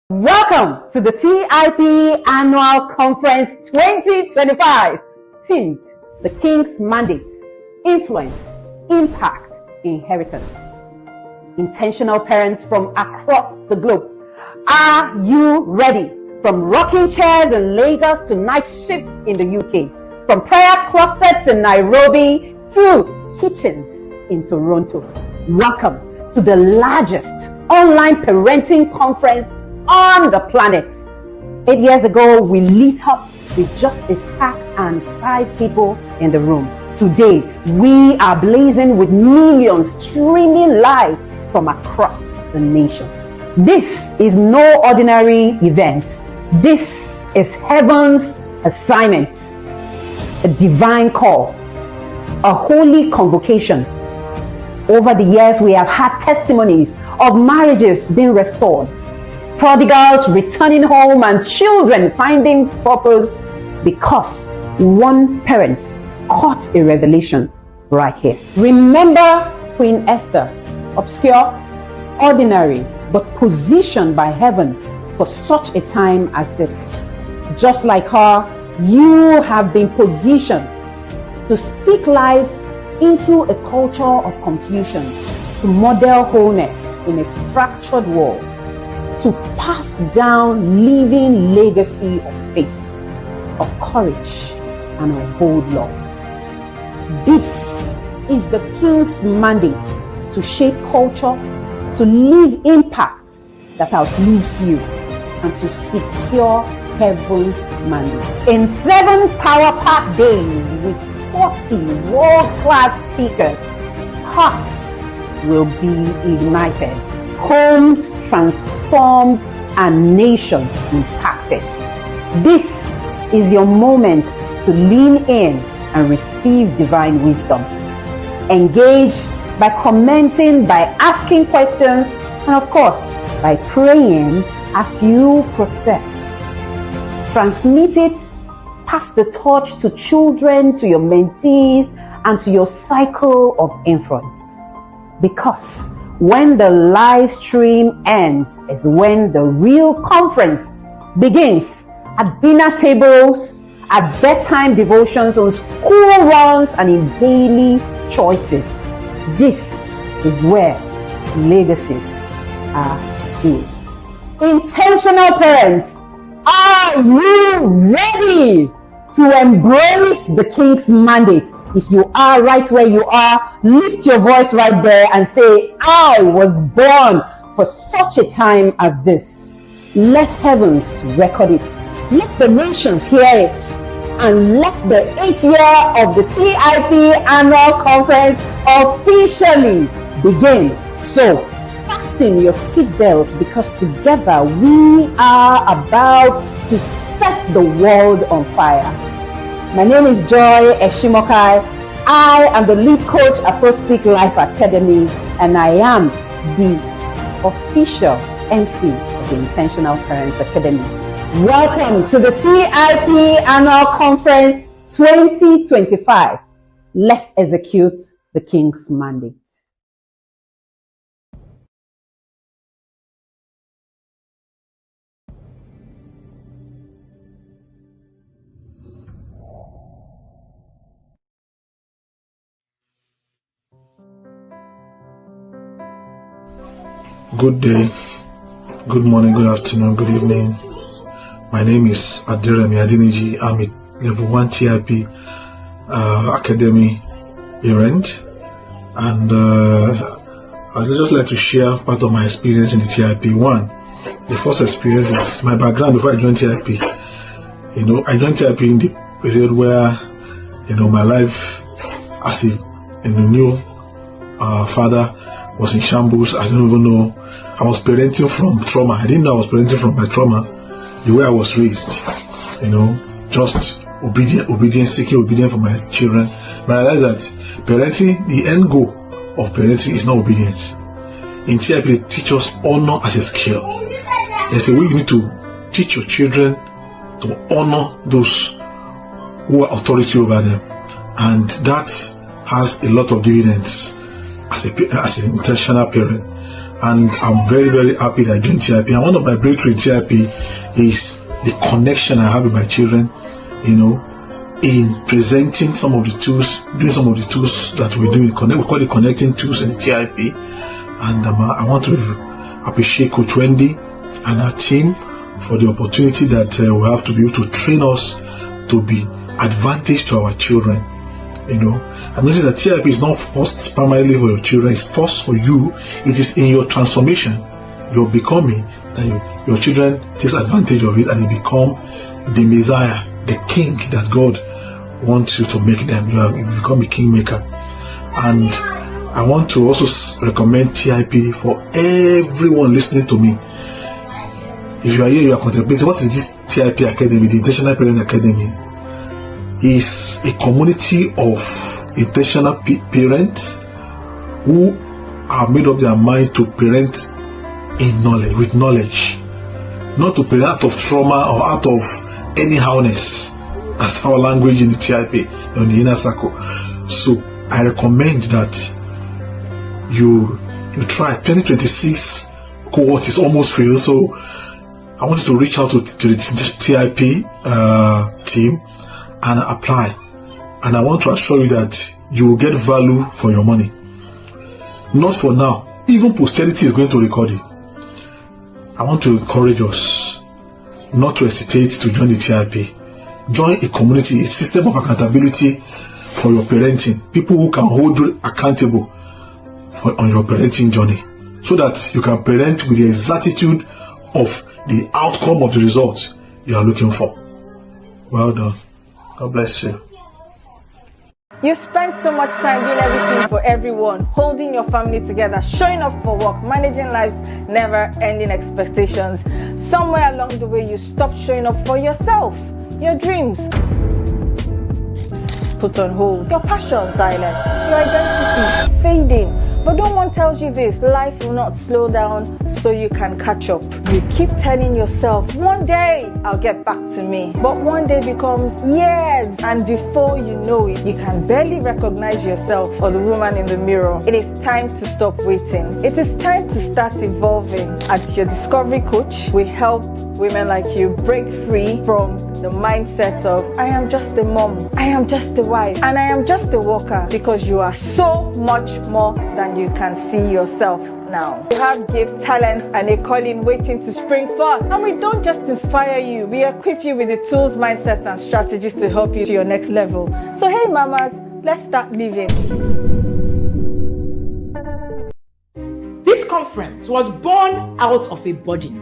Welcome to the TIP Annual Conference 2025, themed The King's Mandate, Influence, Impact, Inheritance. Intentional parents from across the globe. Are you ready? From rocking chairs in Lagos to night shifts in the UK, from prayer closets in Nairobi to kitchens in Toronto. Welcome to the largest online parenting conference on the planet. 8 years ago, we lit up with just a stack and 5 people in the room. Today, we are blazing with millions streaming live from across the nations. This is no ordinary event. This is heaven's assignment, a divine call, a holy convocation. Over the years, we have had testimonies of marriages being restored, prodigals returning home, and children finding purpose because one parent caught a revelation right here. Remember Queen Esther, obscure, ordinary, but positioned by heaven for such a time as this. Just like her, you have been positioned to speak life into a culture of confusion, to model wholeness in a fractured world, to pass down living legacy of faith, of courage, and of bold love. This is the King's mandate to shape culture, to leave impact that outlives you, and to secure heaven's mandate. In 7 power-packed days with 40 world-class speakers, hearts will be ignited, homes transformed, and nations impacted. This is your moment to lean in and receive divine wisdom. Engage by commenting, by asking questions, and of course, by praying as you process. Transmit it, pass the torch to children, to your mentees, and to your cycle of influence. Because when the live stream ends is when the real conference begins, at dinner tables, at bedtime devotions, on school runs, and in daily choices. This is where legacies are built. Intentional parents, are you ready to embrace the King's mandate? If you are right where you are, lift your voice right there and say, I was born for such a time as this. Let heavens record it. Let the nations hear it. And let the 8th year of the TIP Annual Conference officially begin. So, fasten your seatbelt, because together we are about to set the world on fire. My name is Joy Eshimokai. I am the lead coach at ProSpeak Life Academy, and I am the official MC of the Intentional Parents Academy. Welcome to the TIP Annual Conference 2025. Let's execute the King's mandate. Good day, good morning, good afternoon, good evening. My name is Adiremi Adiniji. I'm a level 1 TIP Academy parent, and I'd just like to share part of my experience in the TIP. One, the first experience is my background before I joined TIP. I joined TIP in the period where, my life as a new father was in shambles. I don't even know. I was parenting from trauma. I didn't know I was parenting from my trauma, the way I was raised, just obedient, seeking obedience for my children. But I realized that parenting, the end goal of parenting is not obedience. In TIP, they teach us honor as a skill. There's a way you need to teach your children to honor those who are authority over them. And that has a lot of dividends as an intentional parent. And I'm very, very happy that I joined TIP. And one of my breakthrough in TIP is the connection I have with my children, in presenting some of the tools, doing some of the tools that we're doing. We call it connecting tools in the TIP. And I want to appreciate Coach Wendy and her team for the opportunity that we have to be able to train us to be advantage to our children. I'm noticing that TIP is not first primarily for your children, it's first for you. It is in your transformation, your becoming, that your children takes advantage of it and they become the Messiah, the king that God wants you to make them. You become a kingmaker. And I want to also recommend TIP for everyone listening to me. If you are here, you are contemplating, what is this TIP Academy, the Intentional Parent Academy? Is a community of intentional parents who have made up their mind to parent in knowledge, with knowledge, not to parent out of trauma or out of anyhowness. That's our language in the TIP, in the inner circle. So I recommend that you try. 2026 cohort is almost filled, so I want you to reach out to the TIP team and apply. And I want to assure you that you will get value for your money. Not for now. Even posterity is going to record it. I want to encourage us not to hesitate to join the TIP. Join a community, a system of accountability for your parenting. People who can hold you accountable on your parenting journey, so that you can parent with the exactitude of the outcome of the results you are looking for. Well done. God bless you. You spent so much time doing everything for everyone, holding your family together, showing up for work, managing life's never-ending expectations. Somewhere along the way, you stopped showing up for yourself, your dreams put on hold, your passion silent, your identity fading. But no one tells you this: life will not slow down so you can catch up. You keep telling yourself, one day I'll get back to me. But one day becomes years, and before you know it, you can barely recognize yourself or the woman in the mirror. It is time to stop waiting. It is time to start evolving. As your discovery coach, we help women like you break free from the mindset of I am just a mom, I am just a wife, and I am just a worker, because you are so much more than you can see yourself now. You have gifts, talents, and a calling waiting to spring forth. And we don't just inspire you, we equip you with the tools, mindsets, and strategies to help you to your next level. So hey mamas, let's start living. This conference was born out of a burden.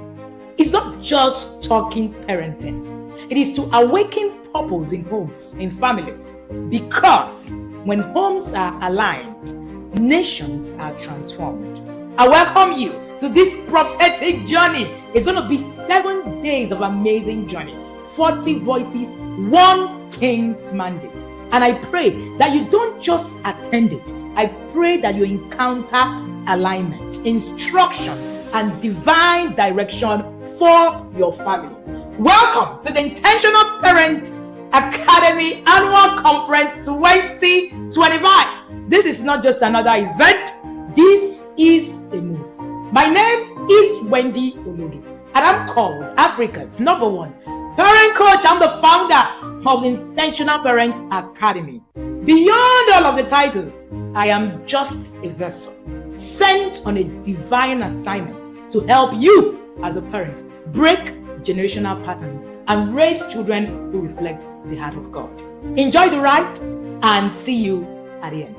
It's not just talking parenting. It is to awaken purpose in homes, in families. Because when homes are aligned, nations are transformed. I welcome you to this prophetic journey. It's going to be 7 days of amazing journey. 40 voices, one king's mandate. And I pray that you don't just attend it. I pray that you encounter alignment, instruction, and divine direction for your family. Welcome to the Intentional Parent Academy Annual Conference 2025. This is not just another event. This is a move. My name is Wendy Ologe, and I'm called Africa's #1 parent coach. I'm the founder of the Intentional Parent Academy. Beyond all of the titles, I am just a vessel sent on a divine assignment to help you as a parent break generational patterns and raise children who reflect the heart of God. Enjoy the ride and see you at the end.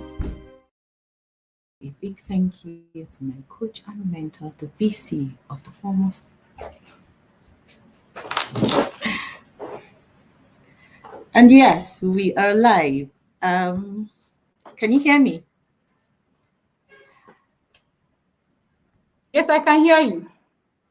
A big thank you to my coach and mentor, the VC of the foremost. And yes, we are live. Can you hear me? Yes, I can hear you.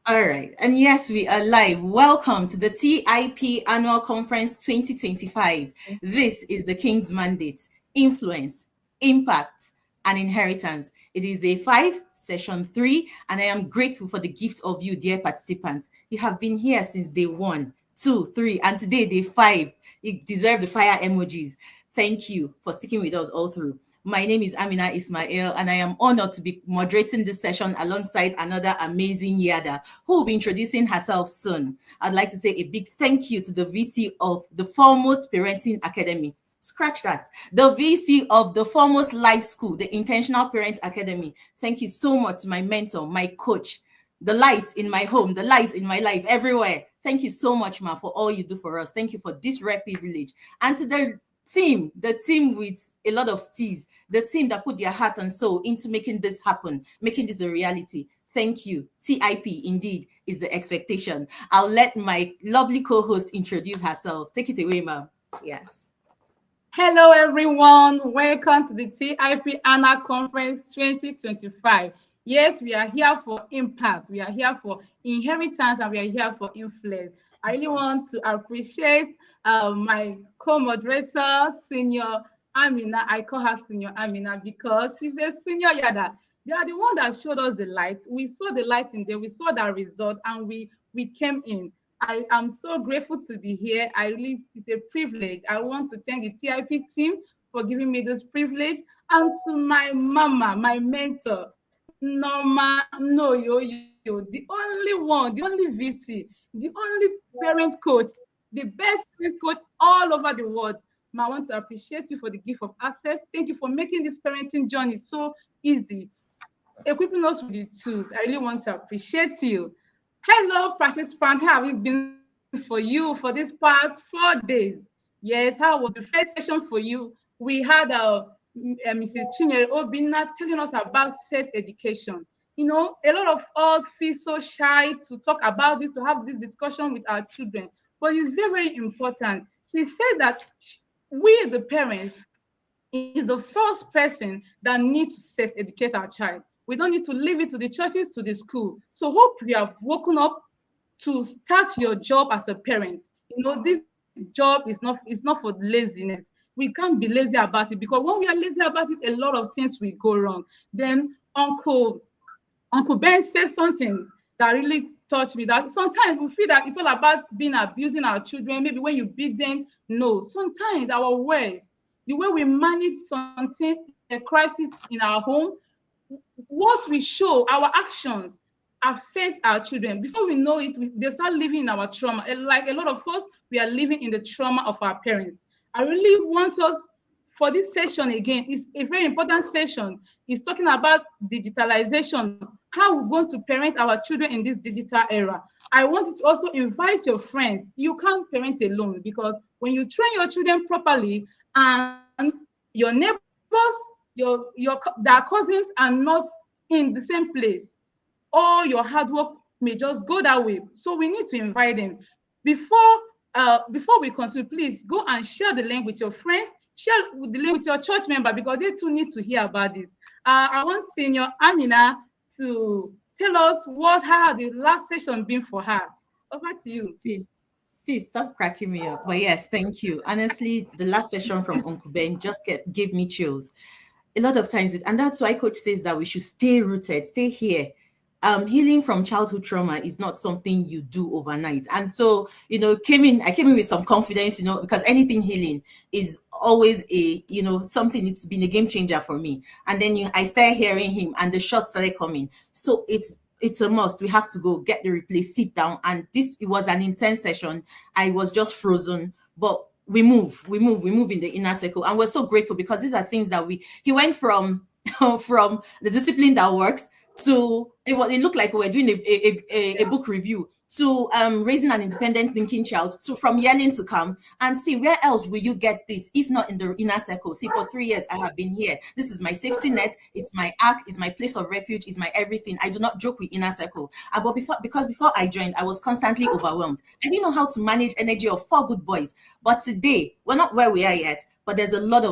All right. And yes, we are live. Welcome to the TIP Annual Conference 2025. This is the King's Mandate: Influence, Impact, and Inheritance. It is day 5, session 3, and I am grateful for the gift of you, dear participants. You have been here since day 1, 2, 3, and today, day 5. You deserve the fire emojis. Thank you for sticking with us all through. My name is Amina Ismail, and I am honored to be moderating this session alongside another amazing Yada, who will be introducing herself soon. I'd like to say a big thank you to the VC of the Foremost Parenting Academy. Scratch that. The VC of the Foremost Life School, the Intentional Parents Academy. Thank you so much to my mentor, my coach, the light in my home, the light in my life, everywhere. Thank you so much, Ma, for all you do for us. Thank you for this rare privilege. And to the team with a lot of steez, the team that put their heart and soul into making this happen, making this a reality. Thank you. TIP indeed is the expectation. I'll let my lovely co-host introduce herself. Take it away, ma'am. Yes. Hello, everyone. Welcome to the TIP Annual Conference 2025. Yes, we are here for impact. We are here for inheritance, and we are here for influence. I really want to appreciate my co-moderator, Senior Amina. I call her Senior Amina because she's a senior Yada. They are the one that showed us the light. We saw the light in there. We saw that result, and we came in. I am so grateful to be here. It's a privilege. I want to thank the TIP team for giving me this privilege, and to my mama, my mentor, Norma Noyo, the only one, the only VC, the only parent coach, the best parent coach all over the world. I want to appreciate you for the gift of access. Thank you for making this parenting journey so easy, equipping us with the tools. I really want to appreciate you. Hello, participant. How have it been for you for these past 4 days? Yes, how was the first session for you? We had Mrs. Chinyere Obina telling us about sex education. You know, a lot of us feel so shy to talk about this, to have this discussion with our children, but it's very, very important. She said that we, the parents, is the first person that needs to sex educate our child. We don't need to leave it to the churches, to the school. So hope you have woken up to start your job as a parent. You know, this job is not for laziness. We can't be lazy about it, because when we are lazy about it, a lot of things will go wrong. Then Uncle Ben said something that really touched me, that sometimes we feel that it's all about abusing our children. Maybe when you beat them. No, sometimes our words, the way we manage something, a crisis in our home, once we show our actions affect our children, before we know it, they start living in our trauma. Like a lot of us, we are living in the trauma of our parents. I really want us, for this session again, it's a very important session. It's talking about digitalization, how we're going to parent our children in this digital era. I want you to also invite your friends. You can't parent alone, because when you train your children properly and your neighbors, their cousins are not in the same place, all your hard work may just go that way. So we need to invite them. Before we continue, please go and share the link with your friends, share the link with your church member, because they too need to hear about this. I want Senior Amina to tell us how the last session been for her. Over to you. Please stop cracking me up. But yes, thank you. Honestly, the last session from Uncle Ben just gave me chills. A lot of times, and that's why Coach says that we should stay rooted, stay here. Healing from childhood trauma is not something you do overnight. And so, you know, I came in with some confidence, you know, because anything healing is always something. It's been a game changer for me. And then I started hearing him, and the shots started coming. So it's a must. We have to go get the replay, sit down. And it was an intense session. I was just frozen, but we move in the inner circle. And we're so grateful, because these are things that he went from the discipline that works to it looked like we were doing a book review, to raising an independent thinking child, to from yelling to come and see, where else will you get this if not in the inner circle? See, for 3 years I have been here. This is my safety net. It's my ark. It's my place of refuge. It's my everything. I do not joke with inner circle. But before I joined, I was constantly overwhelmed. I didn't know how to manage energy of 4 good boys. But today, we're not where we are yet. But there's a lot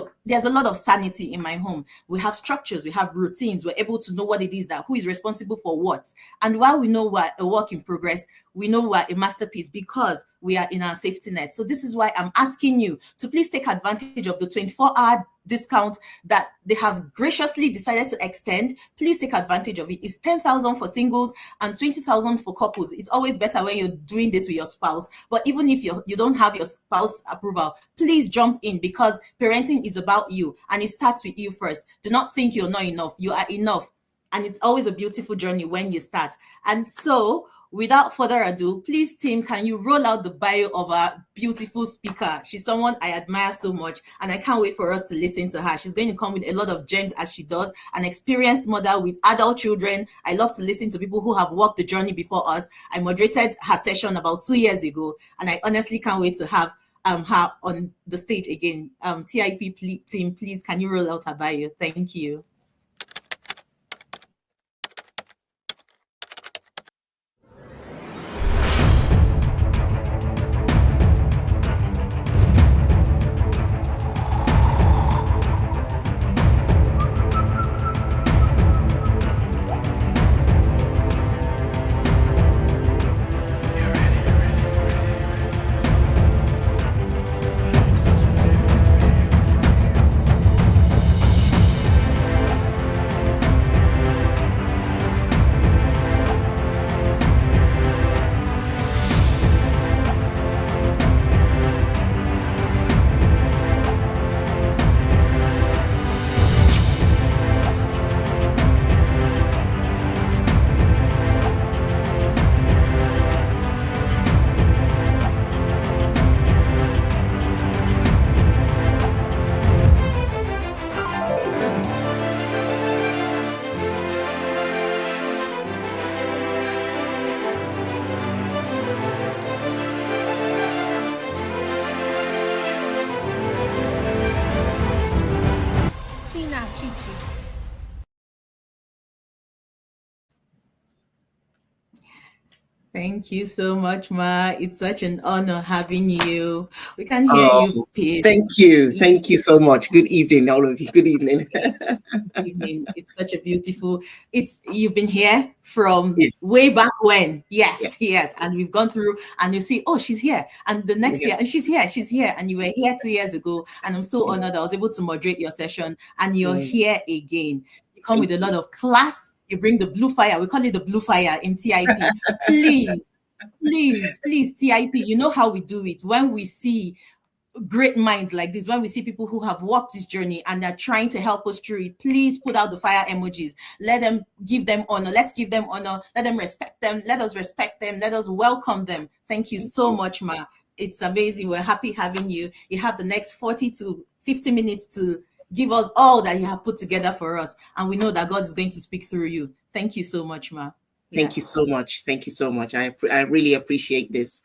of sanity in my home. We have structures, we have routines. We're able to know what it is, that who is responsible for what. And while we know we're a work in progress, we know we're a masterpiece, because we are in our safety net. So this is why I'm asking you to please take advantage of the 24-hour discount that they have graciously decided to extend. Please take advantage of it. It's 10,000 for singles and 20,000 for couples. It's always better when you're doing this with your spouse. But even if you don't have your spouse approval, please jump in, because parenting is about about you, and it starts with you first. Do not think you're not enough. You are enough. And it's always a beautiful journey when you start. And so, without further ado, please, team, can you roll out the bio of our beautiful speaker? She's someone I admire so much, and I can't wait for us to listen to her. She's going to come with a lot of gems as she does. An experienced mother with adult children. I love to listen to people who have walked the journey before us. I moderated her session about 2 years ago, and I honestly can't wait to have her on the stage again. TIP team, please, can you roll out her bio? Thank you. Phinna Chichi. Thank you so much, Ma. It's such an honor having you. We can hear you, Pete. Thank you. Thank you so much. Good evening, all of you. Good evening. Good evening. It's such a beautiful, you've been here from Yes. way back when. Yes. And we've gone through, and you see, oh, she's here. And the next year, and she's here. And you were here 2 years ago. And I'm so honored I was able to moderate your session. And you're here again. You come with a lot of class. You bring the blue fire. We call it the blue fire in TIP. Please, TIP, you know how we do it. When we see great minds like this, when we see people who have walked this journey and they're trying to help us through it, please put out the fire emojis. Let them give them honor. Let's give them honor. Let them respect them. Let us respect them. Let us welcome them. Thank you so much, Ma. It's amazing. We're happy having you. You have the next 40 to 50 minutes to give us all that you have put together for us. And we know that God is going to speak through you. Thank you so much, Ma. Thank you so much. Thank you so much. I really appreciate this.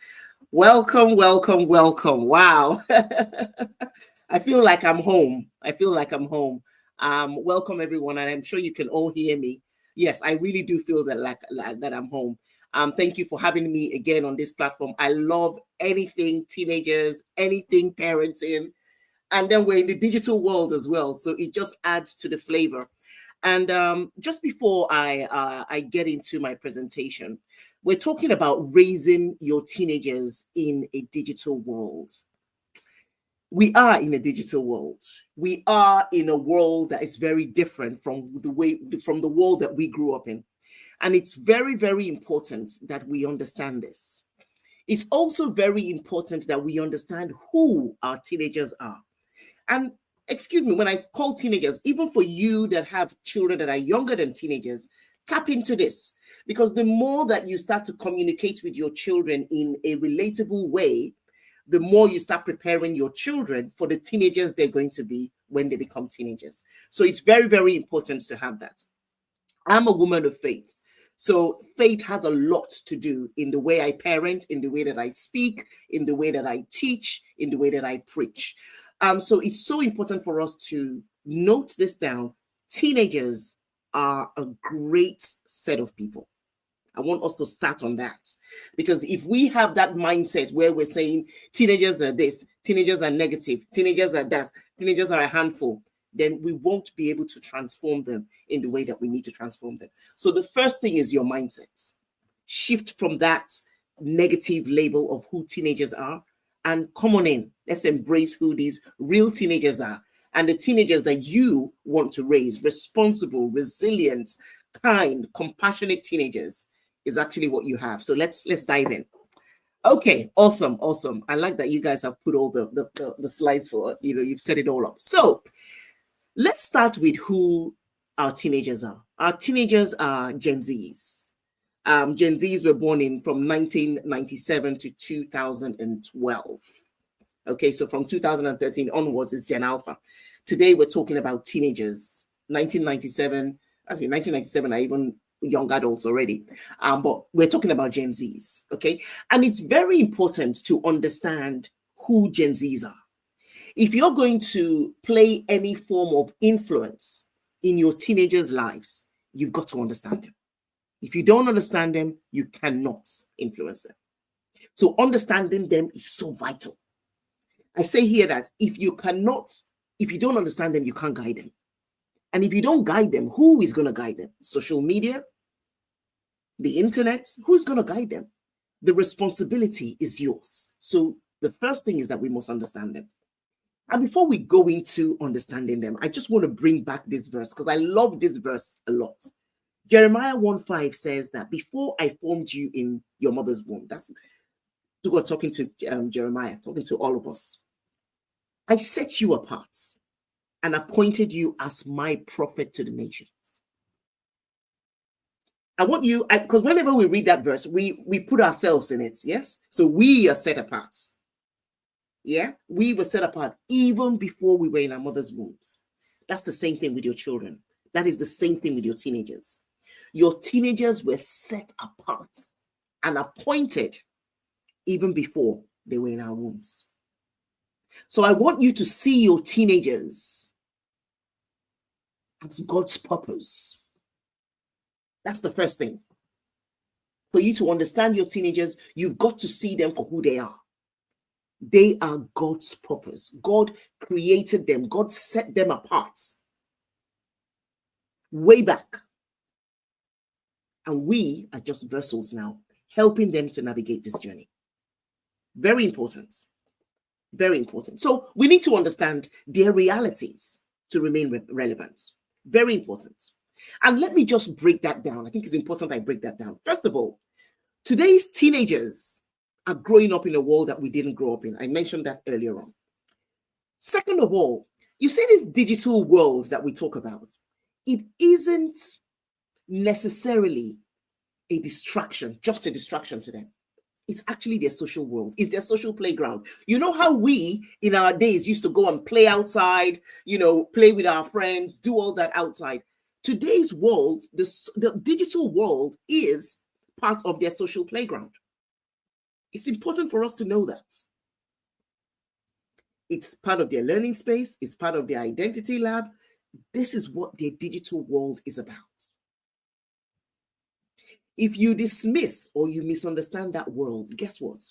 Welcome. Wow. I feel like I'm home. Welcome, everyone. And I'm sure you can all hear me. Yes, I really do feel that that I'm home. Thank you for having me again on this platform. I love anything teenagers, anything parenting. And then we're in the digital world as well. So it just adds to the flavor. And just before I get into my presentation, we're talking about raising your teenagers in a digital world. We are in a digital world. We are in a world that is very different from the world that we grew up in. And it's very, very important that we understand this. It's also very important that we understand who our teenagers are. And excuse me, when I call teenagers, even for you that have children that are younger than teenagers, tap into this, because the more that you start to communicate with your children in a relatable way, the more you start preparing your children for the teenagers they're going to be when they become teenagers. So it's very, very important to have that. I'm a woman of faith. So faith has a lot to do in the way I parent, in the way that I speak, in the way that I teach, in the way that I preach. So it's so important for us to note this down. Teenagers are a great set of people. I want us to start on that, because if we have that mindset where we're saying teenagers are this, teenagers are negative, teenagers are that, teenagers are a handful, then we won't be able to transform them in the way that we need to transform them. So the first thing is your mindset. Shift from that negative label of who teenagers are and come on in. Let's embrace who these real teenagers are. And the teenagers that you want to raise, responsible, resilient, kind, compassionate teenagers, is actually what you have. So let's dive in. Okay, awesome, awesome. I like that you guys have put all the slides for, you've set it all up. So let's start with who our teenagers are. Our teenagers are Gen Zs. Gen Zs were born from 1997 to 2012. Okay, so from 2013 onwards is Gen Alpha. Today we're talking about teenagers. 1997, actually 1997 are even young adults already, but we're talking about Gen Zs. Okay, and it's very important to understand who Gen Zs are. If you're going to play any form of influence in your teenagers' lives, you've got to understand them. If you don't understand them, you cannot influence them. So understanding them is so vital. I say here that if you don't understand them, you can't guide them. And if you don't guide them, who is going to guide them? Social media, the internet, who's going to guide them? The responsibility is yours. So the first thing is that we must understand them. And before we go into understanding them, I just want to bring back this verse because I love this verse a lot. Jeremiah 1:5 says that before I formed you in your mother's womb, that's God talking to Jeremiah, talking to all of us. I set you apart and appointed you as my prophet to the nations. I want you, because whenever we read that verse, we put ourselves in it, yes? So we are set apart. Yeah, we were set apart even before we were in our mother's wombs. That's the same thing with your children. That is the same thing with your teenagers. Your teenagers were set apart and appointed even before they were in our wombs. So I want you to see your teenagers as God's purpose. That's the first thing. For you to understand your teenagers, you've got to see them for who they are. They are God's purpose. God created them. God set them apart way back. And we are just vessels now, helping them to navigate this journey. Very important. Very important. So we need to understand their realities to remain relevant. Very important. And let me just break that down. I think it's important I break that down. First of all, today's teenagers are growing up in a world that we didn't grow up in. I mentioned that earlier on. Second of all, you see these digital worlds that we talk about. It isn't necessarily a distraction, just a distraction to them. It's actually their social world. It's their social playground. You know how we, in our days, used to go and play outside, play with our friends, do all that outside. Today's world, the digital world is part of their social playground. It's important for us to know that. It's part of their learning space. It's part of their identity lab. This is what their digital world is about. If you dismiss or you misunderstand that world, guess what?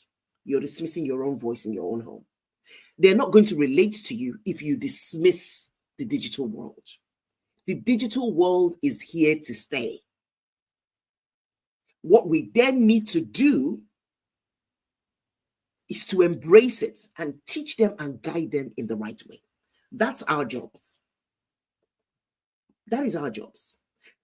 You're dismissing your own voice in your own home. They're not going to relate to you if you dismiss the digital world. The digital world is here to stay. What we then need to do is to embrace it and teach them and guide them in the right way. That's our jobs. That is our jobs.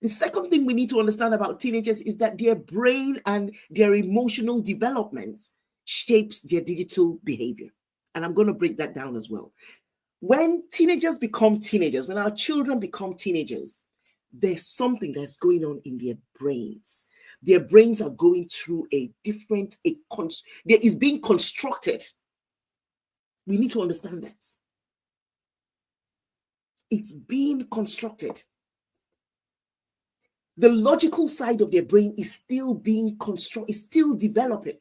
The second thing we need to understand about teenagers is that their brain and their emotional development shapes their digital behavior. And I'm going to break that down as well. When teenagers become teenagers, when our children become teenagers, there's something that's going on in their brains. Their brains are going through there is being constructed. We need to understand that. It's being constructed. The logical side of their brain is still being constructed, is still developing.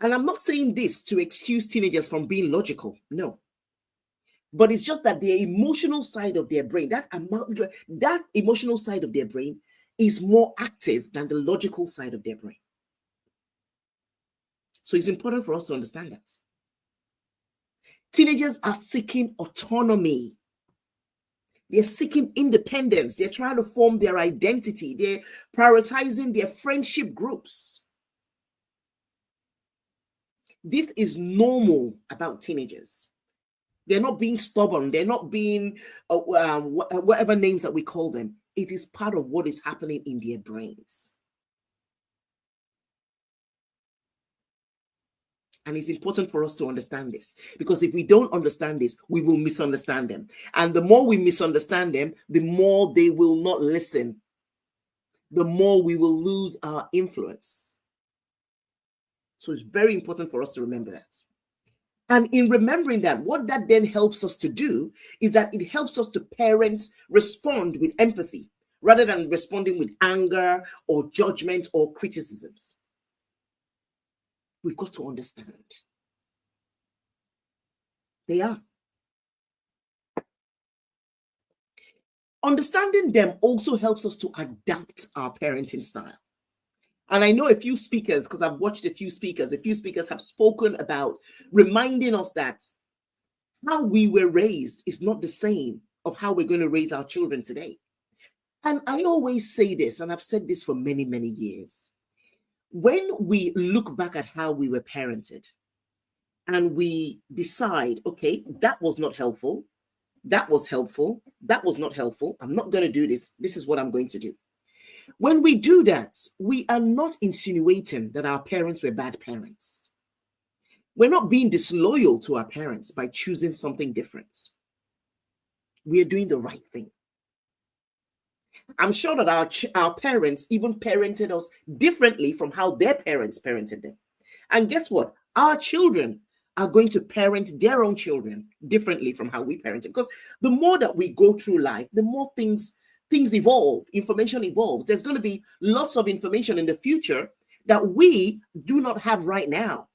And I'm not saying this to excuse teenagers from being logical, no. But it's just that the emotional side of their brain, that emotional side of their brain is more active than the logical side of their brain. So it's important for us to understand that. Teenagers are seeking autonomy. They're seeking independence. They're trying to form their identity. They're prioritizing their friendship groups. This is normal about teenagers. They're not being stubborn. They're not being whatever names that we call them. It is part of what is happening in their brains. And it's important for us to understand this, because if we don't understand this, we will misunderstand them. And the more we misunderstand them, the more they will not listen, the more we will lose our influence. So it's very important for us to remember that. And in remembering that, what that then helps us to do is that it helps us to respond with empathy, rather than responding with anger or judgment or criticisms. We've got to understand. They are. Understanding them also helps us to adapt our parenting style. And I know a few speakers, because I've watched a few speakers have spoken about reminding us that how we were raised is not the same of how we're going to raise our children today. And I always say this, and I've said this for many, many years. When we look back at how we were parented and we decide, okay, that was not helpful, that was helpful, that was not helpful, I'm not going to do this, this is what I'm going to do. When we do that, we are not insinuating that our parents were bad parents. We're not being disloyal to our parents by choosing something different. We are doing the right thing. I'm sure that our parents even parented us differently from how their parents parented them. And guess what? Our children are going to parent their own children differently from how we parented. Because the more that we go through life, the more things evolve, information evolves. There's going to be lots of information in the future that we do not have right now.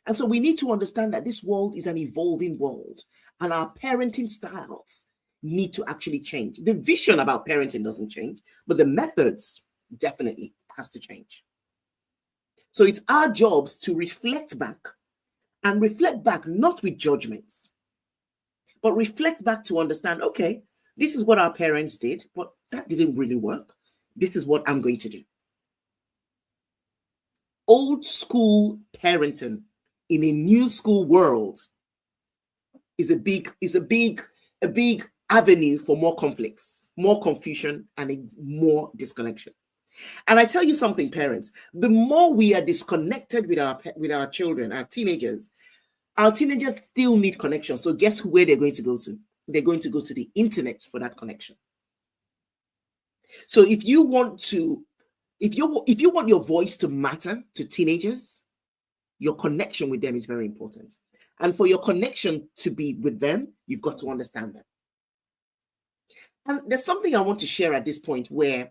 And so we need to understand that this world is an evolving world, and our parenting styles need to actually change. The vision about parenting doesn't change, but the methods definitely has to change. So it's our jobs to reflect back, and reflect back not with judgments, but reflect back to understand, okay, this is what our parents did, but that didn't really work. This is what I'm going to do. Old school parenting in a new school world is a big avenue for more conflicts, more confusion, and more disconnection. And I tell you something, parents, the more we are disconnected with our children, our teenagers still need connection. So guess where they're going to go to? They're going to go to the internet for that connection. So if you want your voice to matter to teenagers, your connection with them is very important. And for your connection to be with them, you've got to understand them. And there's something I want to share at this point where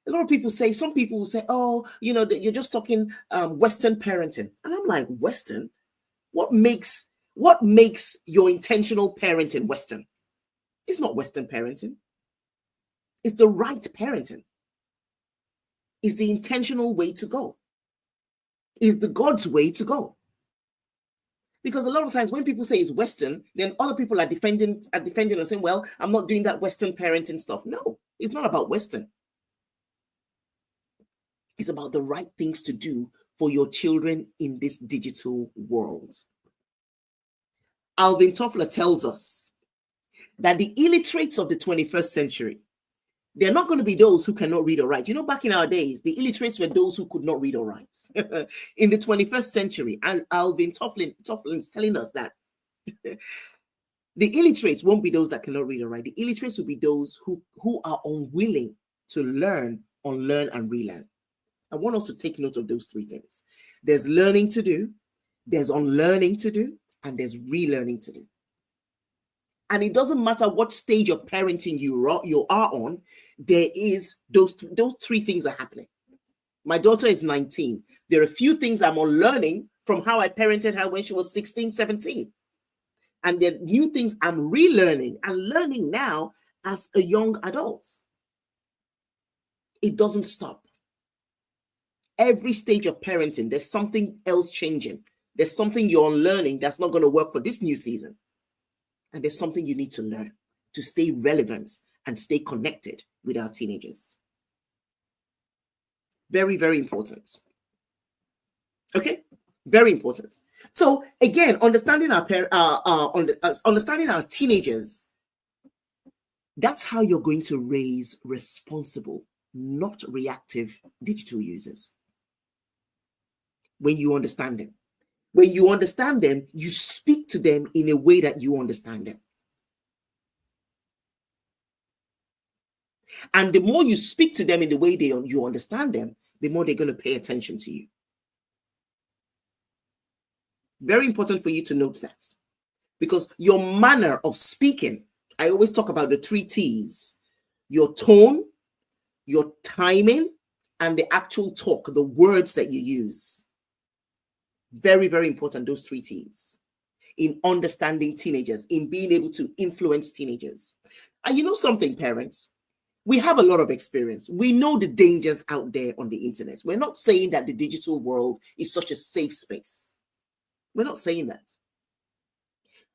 a lot of people say, some people will say, oh, you're just talking Western parenting. And I'm like, Western? What makes your intentional parenting Western? It's not Western parenting. It's the right parenting. It's the intentional way to go. It's the God's way to go. Because a lot of times when people say it's Western, then other people are defending and saying, well, I'm not doing that Western parenting stuff. No, it's not about Western. It's about the right things to do for your children in this digital world. Alvin Toffler tells us that the illiterates of the 21st century, they're not going to be those who cannot read or write. Back in our days, the illiterates were those who could not read or write. In the 21st century, and Alvin Toffler is telling us that the illiterates won't be those that cannot read or write. The illiterates will be those who are unwilling to learn, unlearn, and relearn. I want us to take note of those three things. There's learning to do, there's unlearning to do, and there's relearning to do. And it doesn't matter what stage of parenting you are on, there is those three things are happening. My daughter is 19. There are a few things I'm unlearning from how I parented her when she was 16, 17. And there are new things I'm relearning and learning now as a young adult. It doesn't stop. Every stage of parenting, there's something else changing. There's something you're unlearning that's not going to work for this new season. And there's something you need to learn to stay relevant and stay connected with our teenagers. Very, very important. Okay, very important. So again, understanding our teenagers, that's how you're going to raise responsible, not reactive digital users. when you understand them. When you understand them, you speak to them in a way that you understand them. And the more you speak to them in the way you understand them, the more they're going to pay attention to you. Very important for you to note that. Because your manner of speaking, I always talk about the 3 T's. Your tone, your timing, and the actual talk, the words that you use. Very, very important, those 3 T's. In understanding teenagers, in being able to influence teenagers. And you know something, parents? We have a lot of experience. We know the dangers out there on the internet. We're not saying that the digital world is such a safe space. We're not saying that.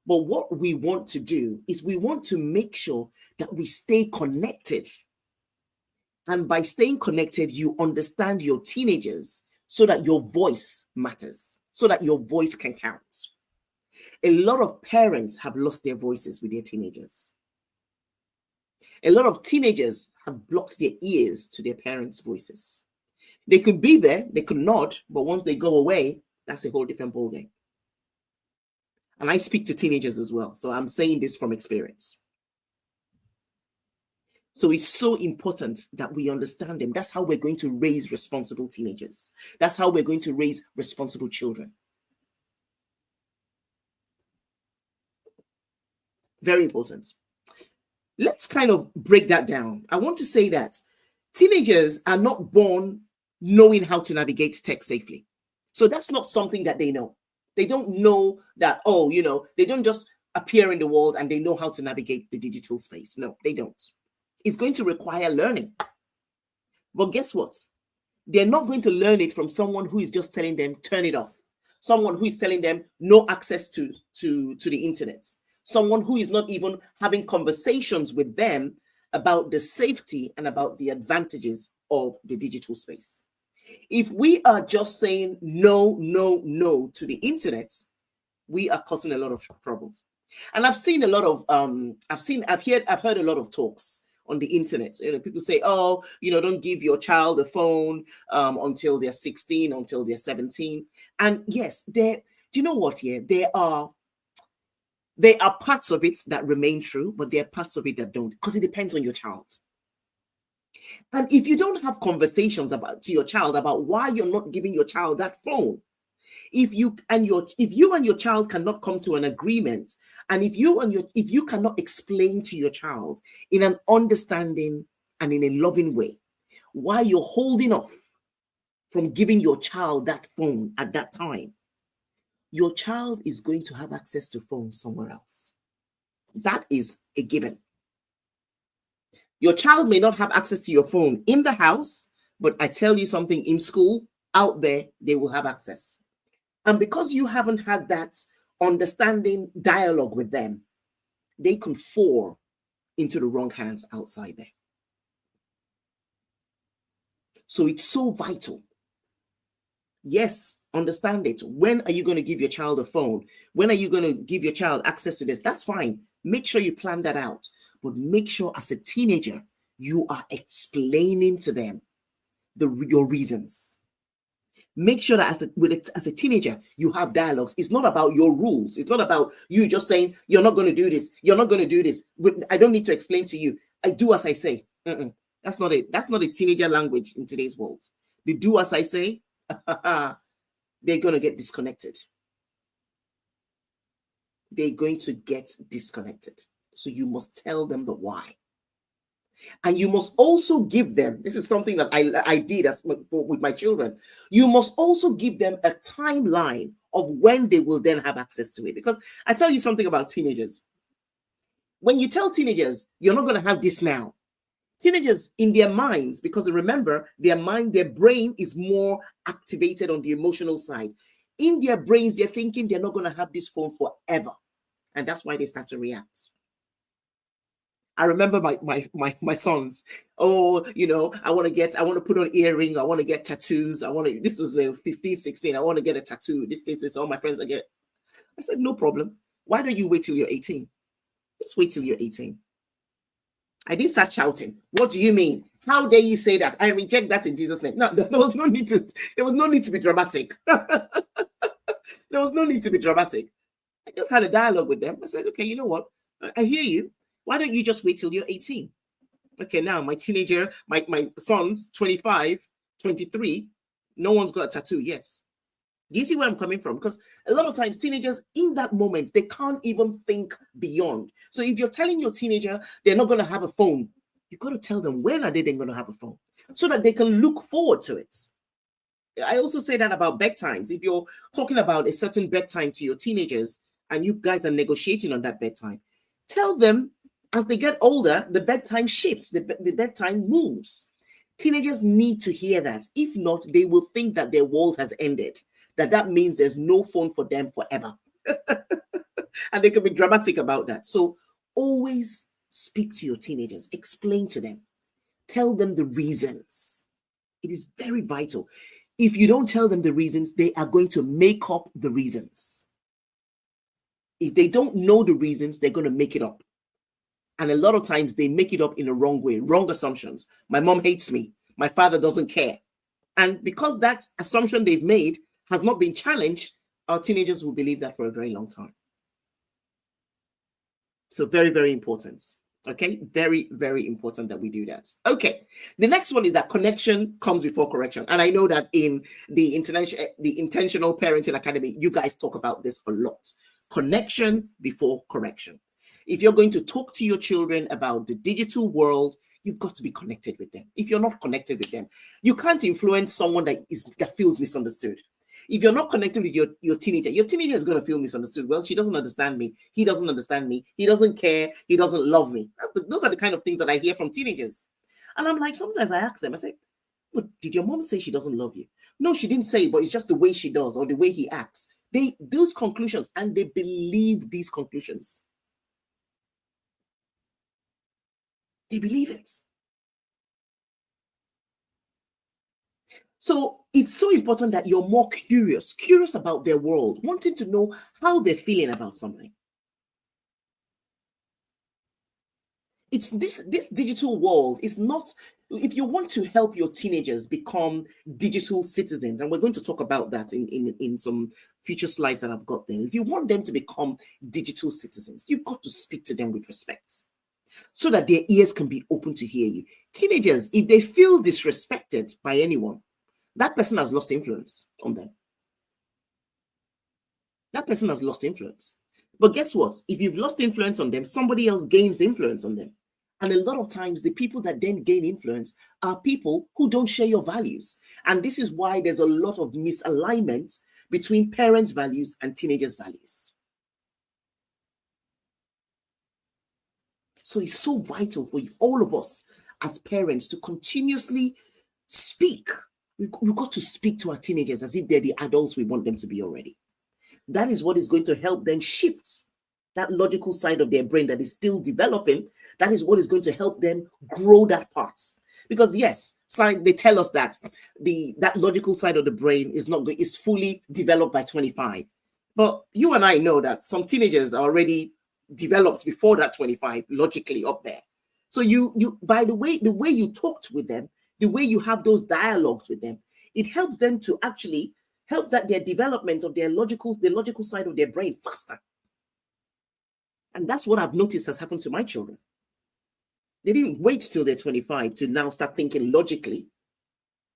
But what we want to do is we want to make sure that we stay connected. And by staying connected, you understand your teenagers so that your voice matters, so that your voice can count. A lot of parents have lost their voices with their teenagers. A lot of teenagers have blocked their ears to their parents' voices. They could be there, they could nod, but once they go away, that's a whole different ballgame. And I speak to teenagers as well, so I'm saying this from experience. So it's so important that we understand them. That's how we're going to raise responsible teenagers. That's how we're going to raise responsible children. Very important. Let's kind of break that down. I want to say that teenagers are not born knowing how to navigate tech safely. So that's not something that they know. They don't know that, oh, you know, they don't just appear in the world and they know how to navigate the digital space. No, they don't. It's going to require learning. But guess what? They're not going to learn it from someone who is just telling them, turn it off. Someone who is telling them no access to the internet. Someone who is not even having conversations with them about the safety and about the advantages of the digital space. If we are just saying no, no, no to the internet, we are causing a lot of problems. And I've seen a lot of I've heard a lot of talks on the internet. You know, people say, oh, you know, don't give your child a phone until they're 16, until they're 17. And yes, do you know what? Yeah, there are parts of it that remain true, but there are parts of it that don't, because it depends on your child. And if you don't have conversations to your child about why you're not giving your child that phone, if you and your child cannot come to an agreement, and if you cannot explain to your child in an understanding and in a loving way why you're holding off from giving your child that phone at that time, your child is going to have access to phone somewhere else. That is a given. Your child may not have access to your phone in the house, but I tell you something, in school, out there, they will have access. And because you haven't had that understanding dialogue with them, they can fall into the wrong hands outside there. So it's so vital. Yes, understand it. When are you going to give your child a phone? When are you going to give your child access to this? That's fine. Make sure you plan that out. But make sure as a teenager, you are explaining to them your reasons. Make sure that as a teenager, you have dialogues. It's not about your rules. It's not about you just saying, you're not going to do this. You're not going to do this. I don't need to explain to you. I do as I say. That's not it. That's not a teenager language in today's world. They do as I say. They're going to get disconnected. They're going to get disconnected. So you must tell them the why. And you must also give them, this is something that I did with my children. You must also give them a timeline of when they will then have access to it. Because I tell you something about teenagers. When you tell teenagers, you're not going to have this now. Teenagers in their minds, because remember, their brain is more activated on the emotional side. In their brains, they're thinking they're not going to have this phone forever. And that's why they start to react. I remember my sons. Oh, you know, I want to put on earring. I want to get tattoos. This was the 15, 16. I want to get a tattoo. This thing is all my friends are getting. I said, no problem. Why don't you wait till you're 18? Just wait till you're 18. I didn't start shouting. What do you mean? How dare you say that? I reject that in Jesus' name. No, there was no need to be dramatic. There was no need to be dramatic. I just had a dialogue with them. I said, okay, you know what? I hear you. Why don't you just wait till you're 18? Okay, now my teenager, my son's 25, 23. No one's got a tattoo yet. Do you see where I'm coming from? Because a lot of times teenagers in that moment, they can't even think beyond. So if you're telling your teenager they're not going to have a phone, you've got to tell them when are they then going to have a phone so that they can look forward to it. I also say that about bedtimes. If you're talking about a certain bedtime to your teenagers and you guys are negotiating on that bedtime, tell them as they get older, the bedtime shifts, the bedtime moves. Teenagers need to hear that. If not, they will think that their world has ended, that means there's no phone for them forever. And they can be dramatic about that. So always speak to your teenagers, explain to them, tell them the reasons. It is very vital. If you don't tell them the reasons, they are going to make up the reasons. If they don't know the reasons, they're going to make it up. And a lot of times they make it up in a wrong way, wrong assumptions. My mom hates me. My father doesn't care. And because that assumption they've made has not been challenged, our teenagers will believe that for a very long time. So very, very important. Okay, very, very important that we do that. Okay, the next one is that connection comes before correction. And I know that in the Intentional Parenting Academy, you guys talk about this a lot. Connection before correction. If you're going to talk to your children about the digital world, you've got to be connected with them. If you're not connected with them, you can't influence someone that feels misunderstood. If you're not connected with your teenager is going to feel misunderstood. Well, she doesn't understand me. He doesn't understand me. He doesn't care. He doesn't love me. Those are the kind of things that I hear from teenagers. And I'm like, sometimes I ask them, I say, but did your mom say she doesn't love you? No, she didn't say it, but it's just the way she does or the way he acts. Those conclusions, and they believe these conclusions. They believe it. So it's so important that you're more curious about their world, wanting to know how they're feeling about something. It's this digital world is not, if you want to help your teenagers become digital citizens, and we're going to talk about that in some future slides that I've got there. If you want them to become digital citizens, you've got to speak to them with respect, so that their ears can be open to hear you. Teenagers, if they feel disrespected by anyone, that person has lost influence on them. That person has lost influence. But guess what? If you've lost influence on them, somebody else gains influence on them. And a lot of times, the people that then gain influence are people who don't share your values. And this is why there's a lot of misalignment between parents' values and teenagers' values. So it's so vital for all of us as parents to continuously speak. We've got to speak to our teenagers as if they're the adults we want them to be already. That is what is going to help them shift that logical side of their brain that is still developing. That is what is going to help them grow that part. Because yes, they tell us that that logical side of the brain is fully developed by 25. But you and I know that some teenagers are already developed before that 25, logically up there. So you by the way you talked with them, the way you have those dialogues with them, it helps them to actually help that their development of the logical side of their brain faster. And that's what I've noticed has happened to my children. They didn't wait till they're 25 to now start thinking logically.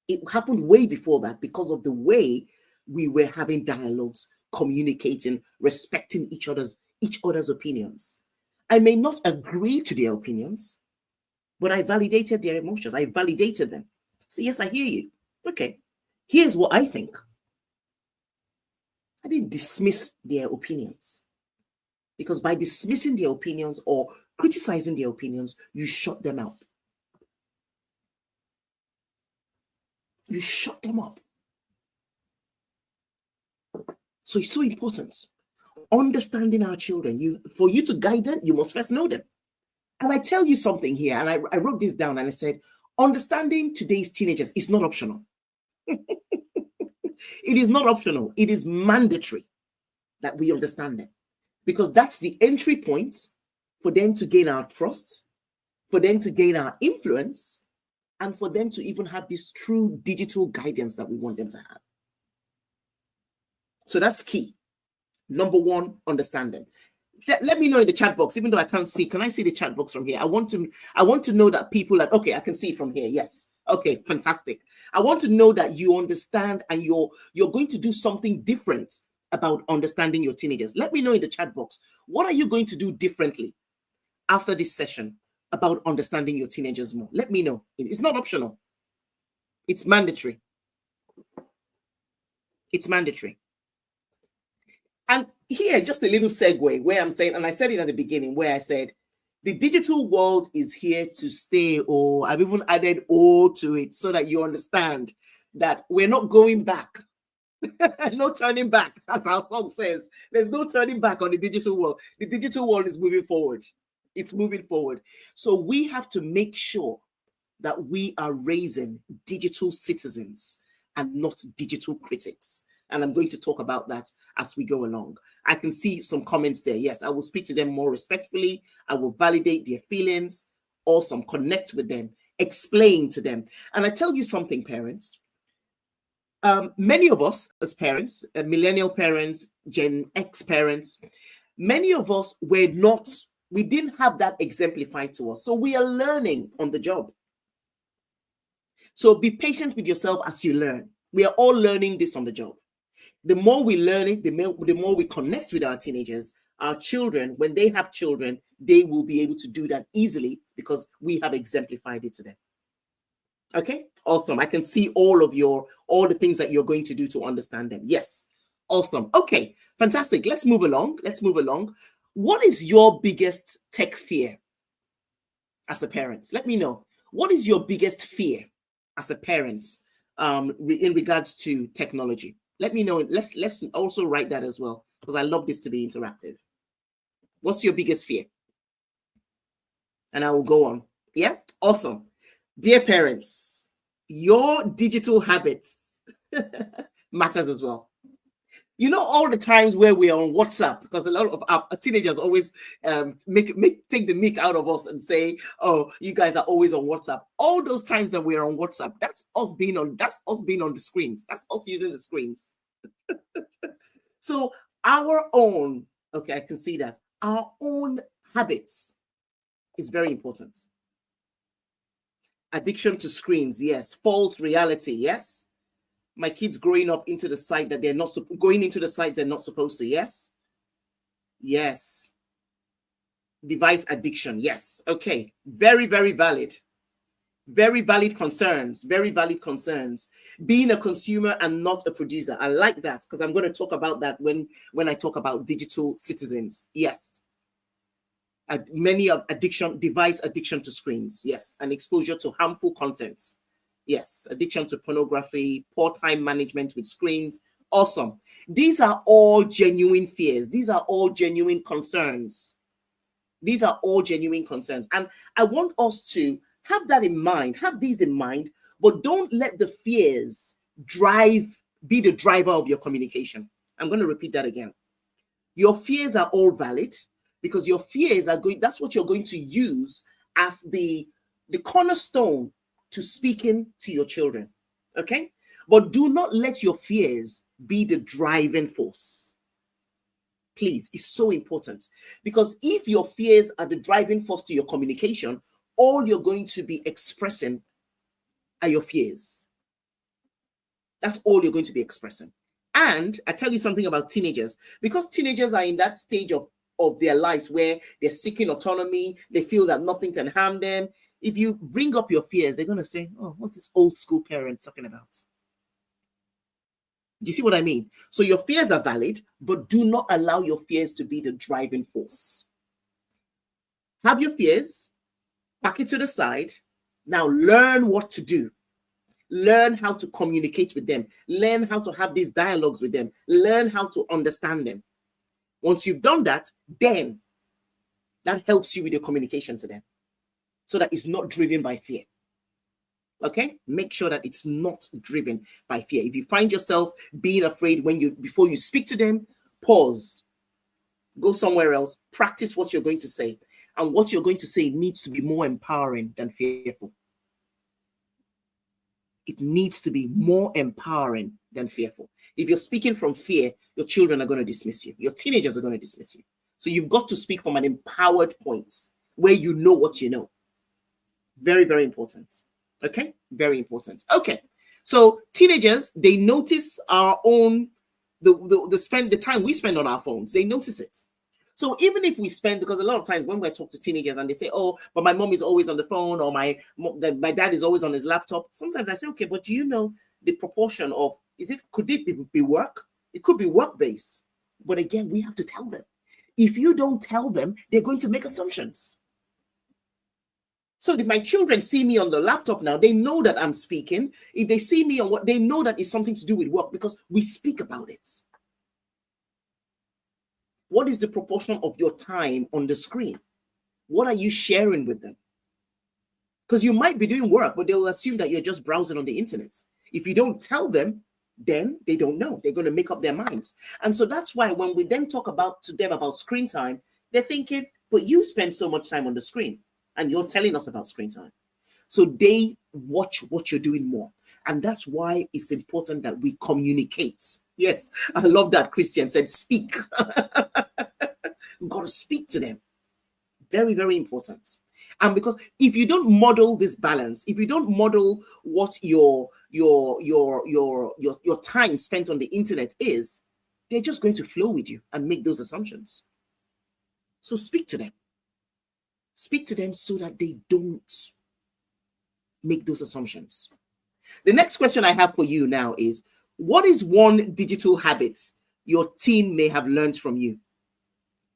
It happened way before that because of the way we were having dialogues, communicating, respecting each other's opinions. I may not agree to their opinions, but I validated their emotions. I validated them. So yes, I hear you. Okay, here's what I think. I didn't dismiss their opinions, because by dismissing their opinions or criticizing their opinions, you shut them out. You shut them up. So it's so important. Understanding our children. For you to guide them, you must first know them. And I tell you something here, and I wrote this down and I said, understanding today's teenagers is not optional. It is not optional. It is mandatory that we understand them, because that's the entry point for them to gain our trust, for them to gain our influence, and for them to even have this true digital guidance that we want them to have. So that's key. Number one, understand them. Let me know in the chat box, even though I can't see. Can I see the chat box from here? I want to know that people are okay. I can see from here. Yes. Okay, fantastic. I want to know that you understand and you're going to do something different about understanding your teenagers. Let me know in the chat box. What are you going to do differently after this session about understanding your teenagers more? Let me know. It's not optional. It's mandatory. It's mandatory. And here, just a little segue where I'm saying, and I said it at the beginning, where I said, the digital world is here to stay, or I've even added "or" to it so that you understand that we're not going back. No turning back, as our song says. There's no turning back on the digital world. The digital world is moving forward. It's moving forward. So we have to make sure that we are raising digital citizens and not digital critics. And I'm going to talk about that as we go along. I can see some comments there. Yes, I will speak to them more respectfully. I will validate their feelings. Awesome. Connect with them. Explain to them. And I tell you something, parents. Many of us as parents, millennial parents, Gen X parents, many of us we didn't have that exemplified to us. So we are learning on the job. So be patient with yourself as you learn. We are all learning this on the job. The more we learn it, the more we connect with our teenagers, our children. When they have children, they will be able to do that easily because we have exemplified it to them. Okay, awesome. I can see all the things that you're going to do to understand them. Yes, awesome. Okay, fantastic. Let's move along. What is your biggest tech fear as a parent? Let me know. What is your biggest fear as a parent in regards to technology? Let me know. Let's also write that as well, because I love this to be interactive. What's your biggest fear? And I will go on. Yeah, awesome. Dear parents, your digital habits matters as well. You know, all the times where we are on WhatsApp, because a lot of our teenagers always take the mick out of us and say, "Oh, you guys are always on WhatsApp." All those times that we're on WhatsApp, that's us being on the screens. That's us using the screens. So our own, okay, I can see that. Our own habits is very important. Addiction to screens, yes. False reality, yes. My kids growing up into the site that they're not going into the sites they're not supposed to, yes. Yes. Device addiction, yes. Okay, very, very valid. Very valid concerns. Very valid concerns. Being a consumer and not a producer. I like that because I'm going to talk about that when I talk about digital citizens. Yes. Many of device addiction to screens. Yes. And exposure to harmful content. Yes. Addiction to pornography, poor time management with screens. Awesome. These are all genuine fears. These are all genuine concerns. These are all genuine concerns. And I want us to have that in mind, have these in mind, but don't let the fears be the driver of your communication. I'm going to repeat that again. Your fears are all valid because your fears that's what you're going to use as the cornerstone to speaking to your children. Okay? But do not let your fears be the driving force. Please, it's so important because if your fears are the driving force to your communication, all you're going to be expressing are your fears. That's all you're going to be expressing. And I tell you something about teenagers, because teenagers are in that stage of their lives where they're seeking autonomy, they feel that nothing can harm them. If you bring up your fears, they're going to say, "Oh, what's this old school parent talking about?" Do you see what I mean? So your fears are valid, but do not allow your fears to be the driving force. Have your fears, pack it to the side. Now learn what to do. Learn how to communicate with them. Learn how to have these dialogues with them. Learn how to understand them. Once you've done that, then that helps you with your communication to them so that it's not driven by fear. Okay? Make sure that it's not driven by fear. If you find yourself being afraid before you speak to them, pause. Go somewhere else. Practice what you're going to say. And what you're going to say needs to be more empowering than fearful. it needs to be more empowering than fearful. If you're speaking from fear, your children are going to dismiss you. Your teenagers are going to dismiss you. So you've got to speak from an empowered point where you know what you know. Very, very important. Okay? Very important. Okay. So teenagers, they notice our own, the time we spend on our phones. They notice it. So even if we spend, because a lot of times when we talk to teenagers and they say, oh, but my mom is always on the phone, or my dad is always on his laptop. Sometimes I say, okay, but do you know the proportion of, could it be work? It could be work-based. But again, we have to tell them. If you don't tell them, they're going to make assumptions. So if my children see me on the laptop now, they know that I'm speaking. If they see me on what, they know that it's something to do with work because we speak about it. What is the proportion of your time on the screen? What are you sharing with them? Because you might be doing work, but they'll assume that you're just browsing on the internet. If you don't tell them, then they don't know. They're going to make up their minds. And so that's why when we then talk to them about screen time, they're thinking, but you spend so much time on the screen and you're telling us about screen time. So they watch what you're doing more. And that's why it's important that we communicate. Yes, I love that Christian said, speak. We've got to speak to them. Very, very important. And because if you don't model this balance, if you don't model what your time spent on the internet is, they're just going to flow with you and make those assumptions. So speak to them. Speak to them so that they don't make those assumptions. The next question I have for you now is, what is one digital habit your teen may have learned from you?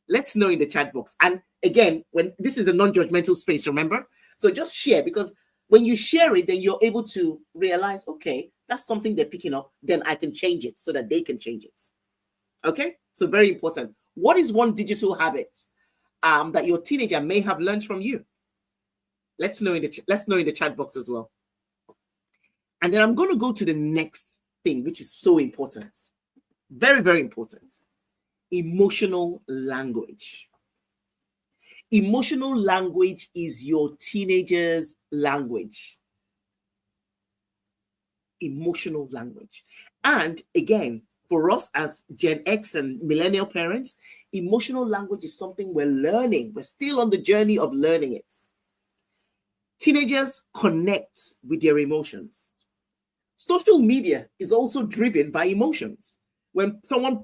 Let's know in the chat box. And again, when this is a non-judgmental space, remember? So just share, because when you share it, then you're able to realize, okay, that's something they're picking up, then I can change it so that they can change it. Okay? So very important. What is one digital habit that your teenager may have learned from you? Let's know in the chat box as well. And then I'm going to go to the next thing, which is so important. Very, very important. Emotional language. Emotional language is your teenager's language. Emotional language. And again, for us as Gen X and millennial parents, emotional language is something we're learning. We're still on the journey of learning it. Teenagers connect with their emotions. Social media is also driven by emotions. When someone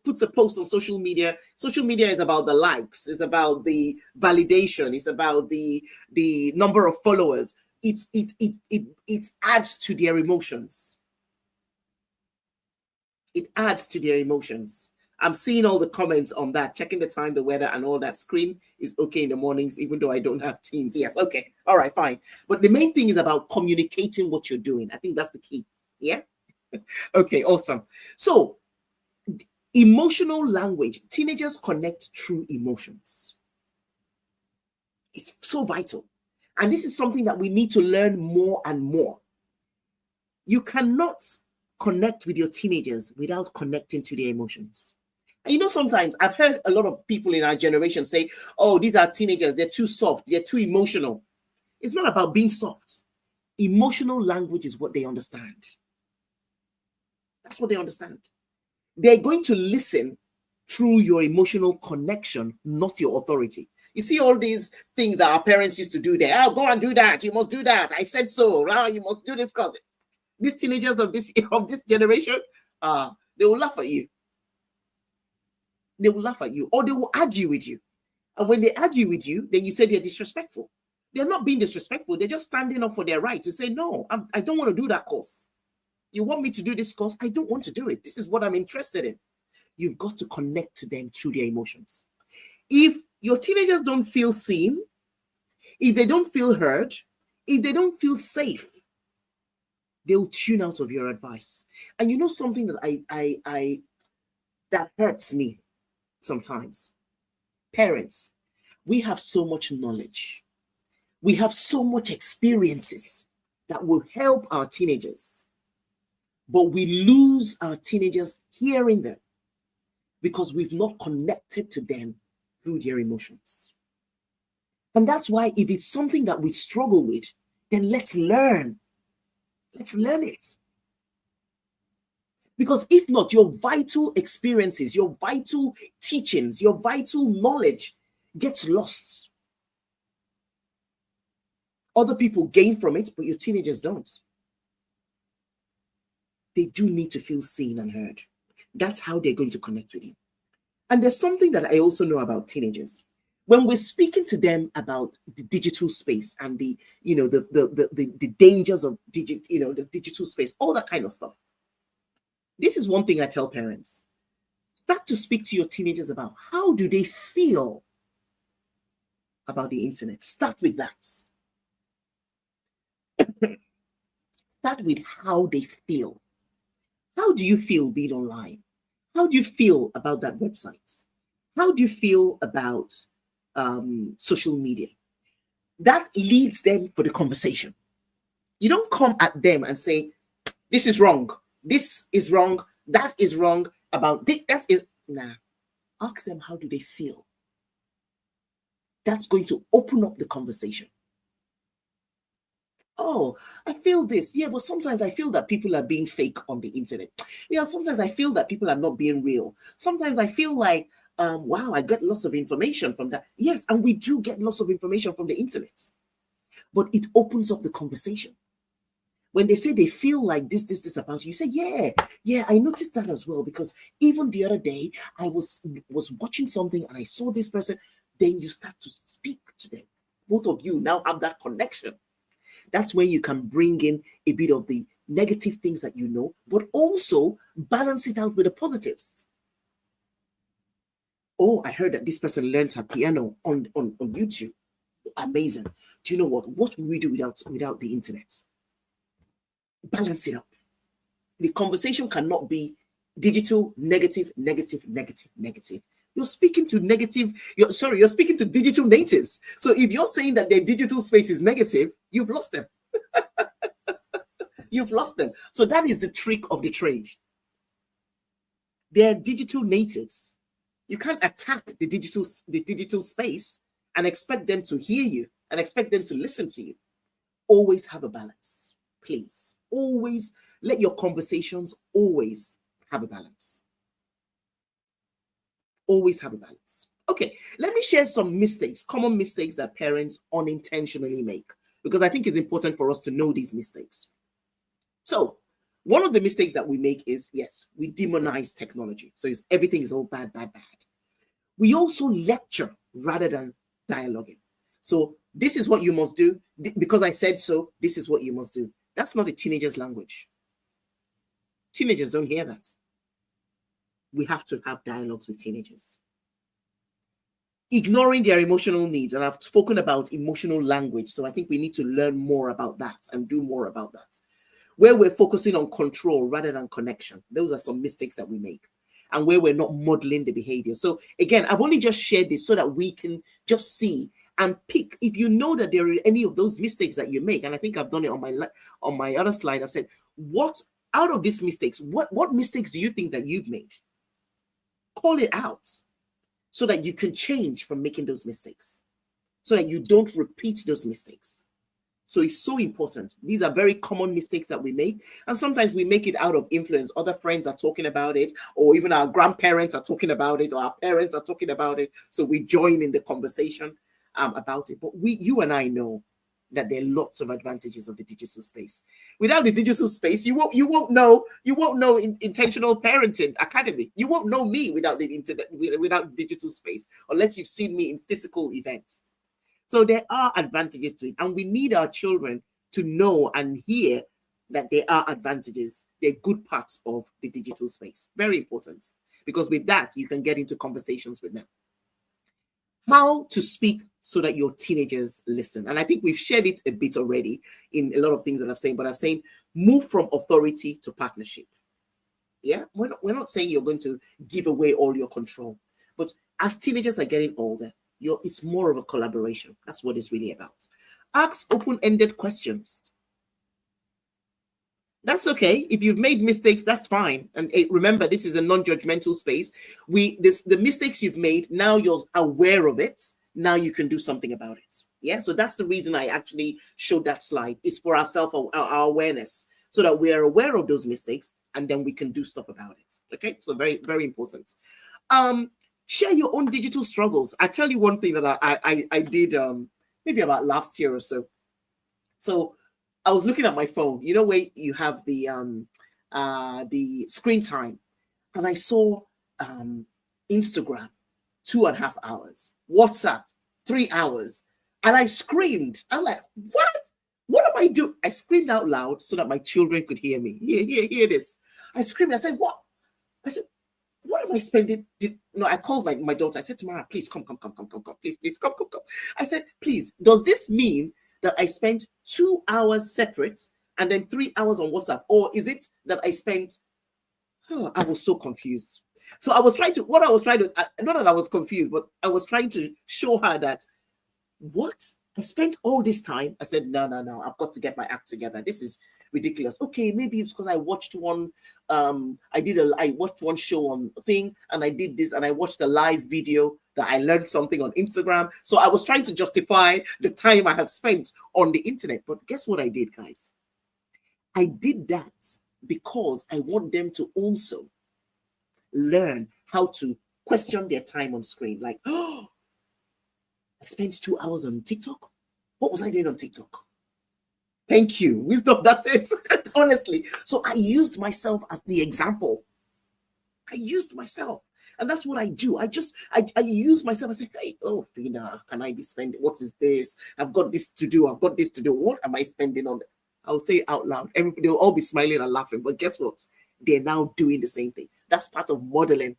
puts a post on social media is about the likes, it's about the validation, it's about the number of followers. It adds to their emotions. It adds to their emotions. I'm seeing all the comments on that, checking the time, the weather, and all that. Screen is okay in the mornings, even though I don't have teens. Yes, okay. All right, fine. But the main thing is about communicating what you're doing. I think that's the key. Yeah? Okay, awesome. So, emotional language. Teenagers connect through emotions. It's so vital. And this is something that we need to learn more and more. You cannot connect with your teenagers without connecting to their emotions. And you know, sometimes I've heard a lot of people in our generation say, oh, these are teenagers, they're too soft, they're too emotional. It's not about being soft. Emotional language is what they understand. That's what they understand. They're going to listen through your emotional connection, not your authority. You see all these things that our parents used to do there. Oh, go and do that. You must do that. I said so. Right? You must do this. These teenagers of this generation, they will laugh at you. They will laugh at you, or they will argue with you. And when they argue with you, then you say they're disrespectful. They're not being disrespectful. They're just standing up for their right to say, no, I don't want to do that course. You want me to do this course? I don't want to do it. This is what I'm interested in. You've got to connect to them through their emotions. If your teenagers don't feel seen, if they don't feel heard, if they don't feel safe, they'll tune out of your advice. And you know something that that hurts me sometimes? Parents, we have so much knowledge. We have so much experiences that will help our teenagers. But we lose our teenagers hearing them because we've not connected to them through their emotions. And that's why if it's something that we struggle with, then let's learn. Let's learn it. Because if not, your vital experiences, your vital teachings, your vital knowledge gets lost. Other people gain from it, but your teenagers don't. They do need to feel seen and heard. That's how they're going to connect with you. And there's something that I also know about teenagers. When we're speaking to them about the digital space and the dangers of the digital space, all that kind of stuff. This is one thing I tell parents. Start to speak to your teenagers about how do they feel about the internet. Start with that. Start with how they feel. How do you feel being online? How do you feel about that website? How do you feel about social media? That leads them for the conversation. You don't come at them and say, this is wrong. This is wrong. That is wrong about this. That's it. Nah. Ask them, how do they feel? That's going to open up the conversation. Oh, I feel this. Yeah, but sometimes I feel that people are being fake on the internet. Yeah, sometimes I feel that people are not being real. Sometimes I feel like, wow, I get lots of information from that. Yes, and we do get lots of information from the internet. But it opens up the conversation. When they say they feel like this about you, you say, yeah, I noticed that as well. Because even the other day, I was watching something and I saw this person. Then you start to speak to them. Both of you now have that connection. That's where you can bring in a bit of the negative things that you know, but also balance it out with the positives. Oh, I heard that this person learned her piano on YouTube. Amazing. Do you know what? What will we do without the internet? Balance it up. The conversation cannot be digital, negative. You're speaking to you're speaking to digital natives. So if you're saying that their digital space is negative, you've lost them. You've lost them. So that is the trick of the trade. They're digital natives. You can't attack the digital space and expect them to hear you and expect them to listen to you. Always have a balance, please. Always let your conversations always have a balance. Always have a balance. Okay, let me share some mistakes, common mistakes that parents unintentionally make, because I think it's important for us to know these mistakes. So, one of the mistakes that we make is, yes, we demonize technology. So everything is all bad. We also lecture rather than dialoguing. So this is what you must do. Because I said so, this is what you must do. That's not a teenager's language. Teenagers don't hear that. We have to have dialogues with teenagers. Ignoring their emotional needs. And I've spoken about emotional language. So I think we need to learn more about that and do more about that. Where we're focusing on control rather than connection. Those are some mistakes that we make. And where we're not modeling the behavior. So again, I've only just shared this so that we can just see and pick. If you know that there are any of those mistakes that you make, and I think I've done it on my other slide, I've said, what out of these mistakes, what mistakes do you think that you've made? Call it out so that you can change from making those mistakes, so that you don't repeat those mistakes. So it's so important. These are very common mistakes that we make. And sometimes we make it out of influence. Other friends are talking about it, or even our grandparents are talking about it, or our parents are talking about it. So we join in the conversation about it. But you and I know that there are lots of advantages of the digital space. Without the digital space, you won't know Intentional Parenting Academy. You won't know me without the internet, without digital space, unless you've seen me in physical events. So there are advantages to it, and we need our children to know and hear that there are advantages. They're good parts of the digital space. Very important, because with that, you can get into conversations with them. How to speak so that your teenagers listen. And I think we've shared it a bit already in a lot of things that I've said, but I've said move from authority to partnership. Yeah, we're not saying you're going to give away all your control, but as teenagers are getting older, it's more of a collaboration. That's what it's really about. Ask open-ended questions. That's okay. If you've made mistakes, that's fine. And remember, this is a non-judgmental space. The mistakes you've made, now you're aware of it. Now you can do something about it. Yeah. So that's the reason I actually showed that slide. It's for our awareness, so that we are aware of those mistakes and then we can do stuff about it. Okay, so very, very important. Share your own digital struggles. I tell you one thing that I did maybe about last year or so. So I was looking at my phone, you know, where you have the screen time, and I saw Instagram 2.5 hours, WhatsApp 3 hours, and I screamed. I'm like, what am I doing? I screamed out loud so that my children could hear me. Hear this. I screamed. I said, what? I said, what am I spending? I called my daughter. I said, Tamara, please come. Please come. I said, please, does this mean that I spent 2 hours separate and then 3 hours on WhatsApp? Or is it that I spent, I was so confused. So I was trying to, not that I was confused, but I was trying to show her that, what? I spent all this time. I said, no, I've got to get my act together. This is ridiculous. Okay, maybe it's because I watched one, I watched one show on thing, and I did this, and I watched a live video that I learned something on Instagram. So I was trying to justify the time I had spent on the internet. But guess what I did, guys? I did that because I want them to also learn how to question their time on screen. Like, oh, I spent 2 hours on TikTok. What was I doing on TikTok? Thank you. Wisdom, that's it. Honestly. So I used myself as the example. I used myself. And that's what I do. I use myself. I say, hey, oh, Phinna, can I be spending? What is this? I've got this to do. What am I spending on? I'll say it out loud. Everybody will all be smiling and laughing. But guess what? They're now doing the same thing. That's part of modeling.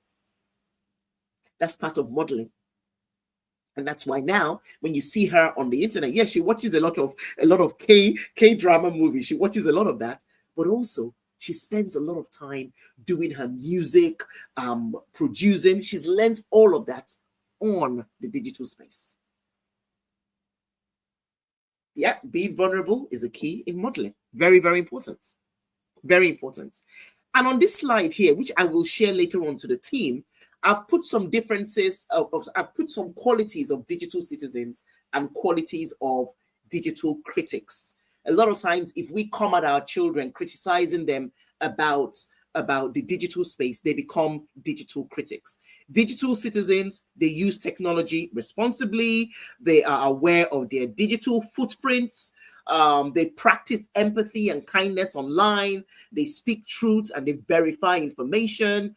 And that's why now, when you see her on the internet, yes, she watches a lot of K-drama movies. She watches a lot of that, but also she spends a lot of time doing her music, producing. She's learned all of that on the digital space. Yeah, being vulnerable is a key in modeling. Very, very important. Very important. And on this slide here, which I will share later on to the team, I've put some differences, I've put some qualities of digital citizens and qualities of digital critics. A lot of times, if we come at our children criticizing them about the digital space, they become digital critics. Digital citizens, they use technology responsibly. They are aware of their digital footprints. They practice empathy and kindness online. They speak truth and they verify information.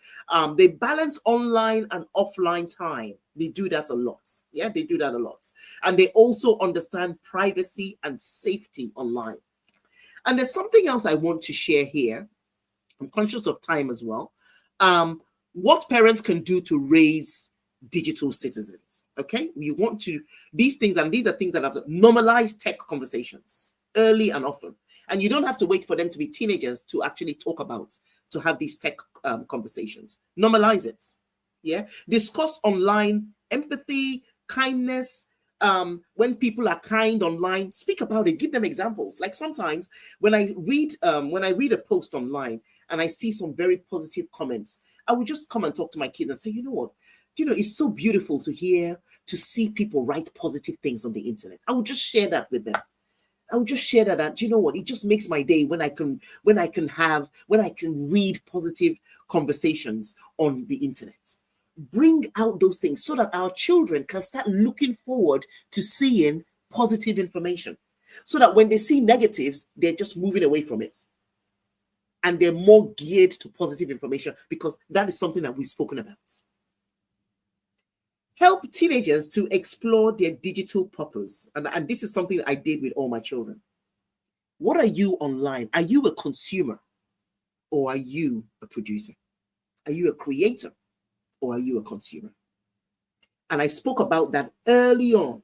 They balance online and offline time. They do that a lot. Yeah, they do that a lot. And they also understand privacy and safety online. And there's something else I want to share here. I'm conscious of time as well. What parents can do to raise digital citizens. Okay, we want to, these things, and these are things that have normalized tech conversations early and often. And you don't have to wait for them to be teenagers to actually talk about, to have these tech conversations. Normalize it. Yeah, discuss online empathy, kindness. When people are kind online, speak about it, give them examples. Like sometimes when I read a post online and I see some very positive comments, I would just come and talk to my kids and say, you know what, it's so beautiful to see people write positive things on the internet. I would just share that with them. I would just share that, you know what, it just makes my day when I can read positive conversations on the internet. Bring out those things so that our children can start looking forward to seeing positive information, so that when they see negatives, they're just moving away from it. And they're more geared to positive information, because that is something that we've spoken about. Help teenagers to explore their digital purpose. And this is something that I did with all my children. What are you online? Are you a consumer or are you a producer? Are you a creator or are you a consumer? And I spoke about that early on.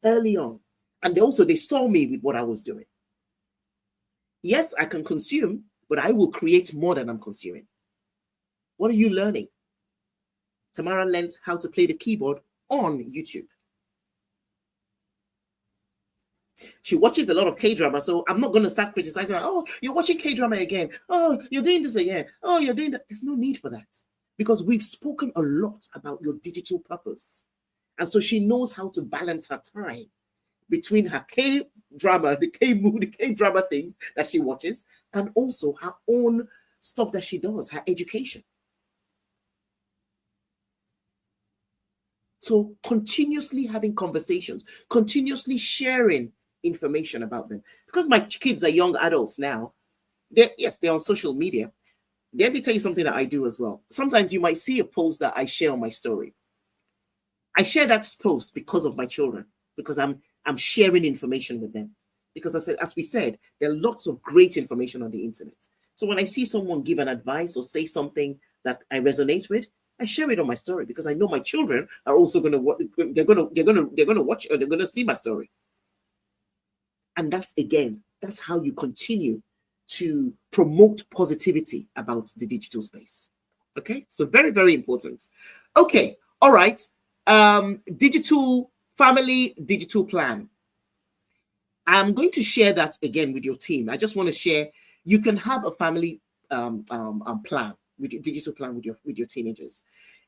And they saw me with what I was doing. Yes, I can consume, but I will create more than I'm consuming. What are you learning? Tamara learns how to play the keyboard on YouTube. She watches a lot of K-drama, so I'm not going to start criticizing her. Oh, you're watching K-drama again. Oh, you're doing this again. Oh, you're doing that. There's no need for that, because we've spoken a lot about your digital purpose. And so she knows how to balance her time between her drama, the K-drama things that she watches, and also her own stuff that she does, her education. So continuously having conversations, continuously sharing information about them. Because my kids are young adults now. They're on social media. Let me tell you something that I do as well. Sometimes you might see a post that I share on my story. I share that post because of my children, because I'm sharing information with them. Because as we said, there are lots of great information on the internet. So when I see someone give an advice or say something that I resonate with, I share it on my story because I know my children are also going to watch. They're going to watch, or they're going to see my story. And that's how you continue to promote positivity about the digital space. Okay, so very, very important. Okay, all right. Digital family, digital plan. I'm going to share that again with your team. I just want to share. You can have a family plan with your digital plan with your teenagers.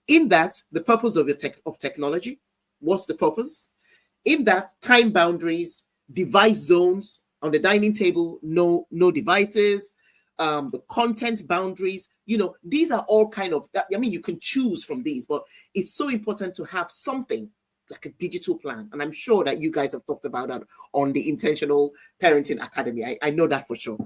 In that, the purpose of technology. What's the purpose? In that, time boundaries, device zones on the dining table. No devices. The content boundaries. These are all kind of. I mean, you can choose from these, but it's so important to have something like a digital plan. And I'm sure that you guys have talked about that on the Intentional Parenting Academy. I know that for sure.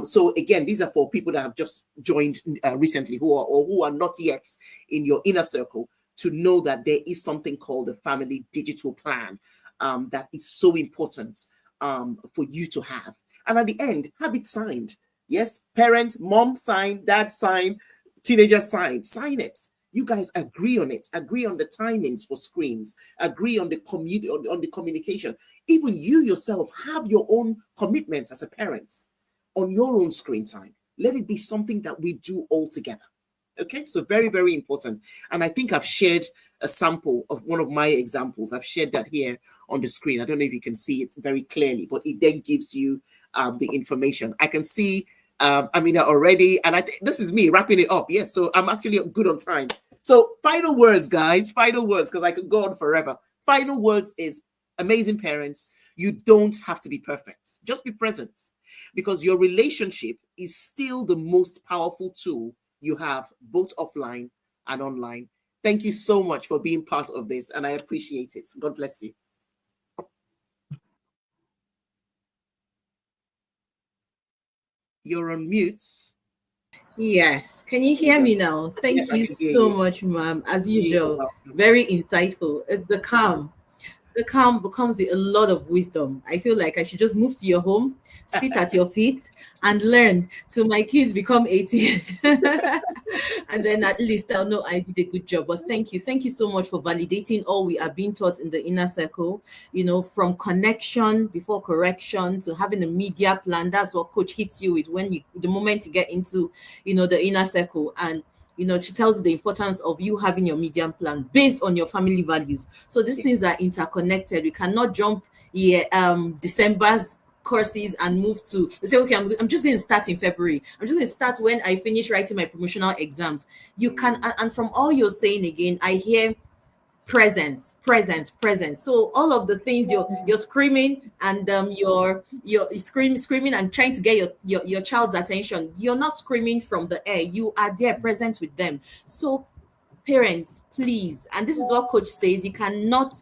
So again, these are for people that have just joined recently who are not yet in your inner circle, to know that there is something called a family digital plan that is so important for you to have. And at the end, have it signed. Yes, parent, mom sign, dad sign, teenager sign it. You guys agree on it. Agree on the timings for screens. Agree on the on the communication. Even you yourself have your own commitments as a parent on your own screen time. Let it be something that we do all together. Okay, so very, very important. And I think I've shared a sample of one of my examples. I've shared that here on the screen. I don't know if you can see it very clearly, but it then gives you the information. I can see Amina already, and I think this is me wrapping it up. Yes, so I'm actually good on time. So final words, guys, final words, because I could go on forever. Final words is, amazing parents, you don't have to be perfect. Just be present, because your relationship is still the most powerful tool you have, both offline and online. Thank you so much for being part of this, and I appreciate it. God bless you. You're on mute. Yes. Can you hear me now? Thank you so much, ma'am. As usual, very insightful. It's the calm. The calm becomes with a lot of wisdom. I feel like I should just move to your home, sit at your feet, and learn till my kids become 18. And then at least I'll know I did a good job. But thank you. Thank you so much for validating all we are being taught in the inner circle, from connection before correction to having a media plan. That's what coach hits you with the moment you get into, the inner circle. And she tells you the importance of you having your medium plan based on your family values. So these things are interconnected. We cannot jump December's courses and move to say, okay, I'm just going to start in February. I'm just going to start when I finish writing my promotional exams. You can, and from all you're saying again, I hear presence. So all of the things you're screaming and you're screaming and trying to get your child's attention, you're not screaming from the air. You are there present with them. So parents, please, and this is what coach says, you cannot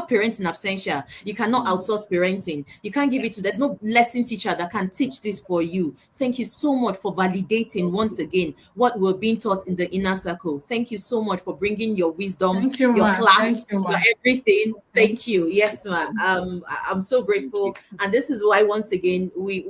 parent in absentia. You cannot outsource parenting. You can't give it to, there's no lesson teacher that can teach this for you. Thank you so much for validating once again what we're being taught in the inner circle. Thank you so much for bringing your wisdom, your class, your everything. Thank you. Yes, ma'am. I'm so grateful. And this is why, once again, we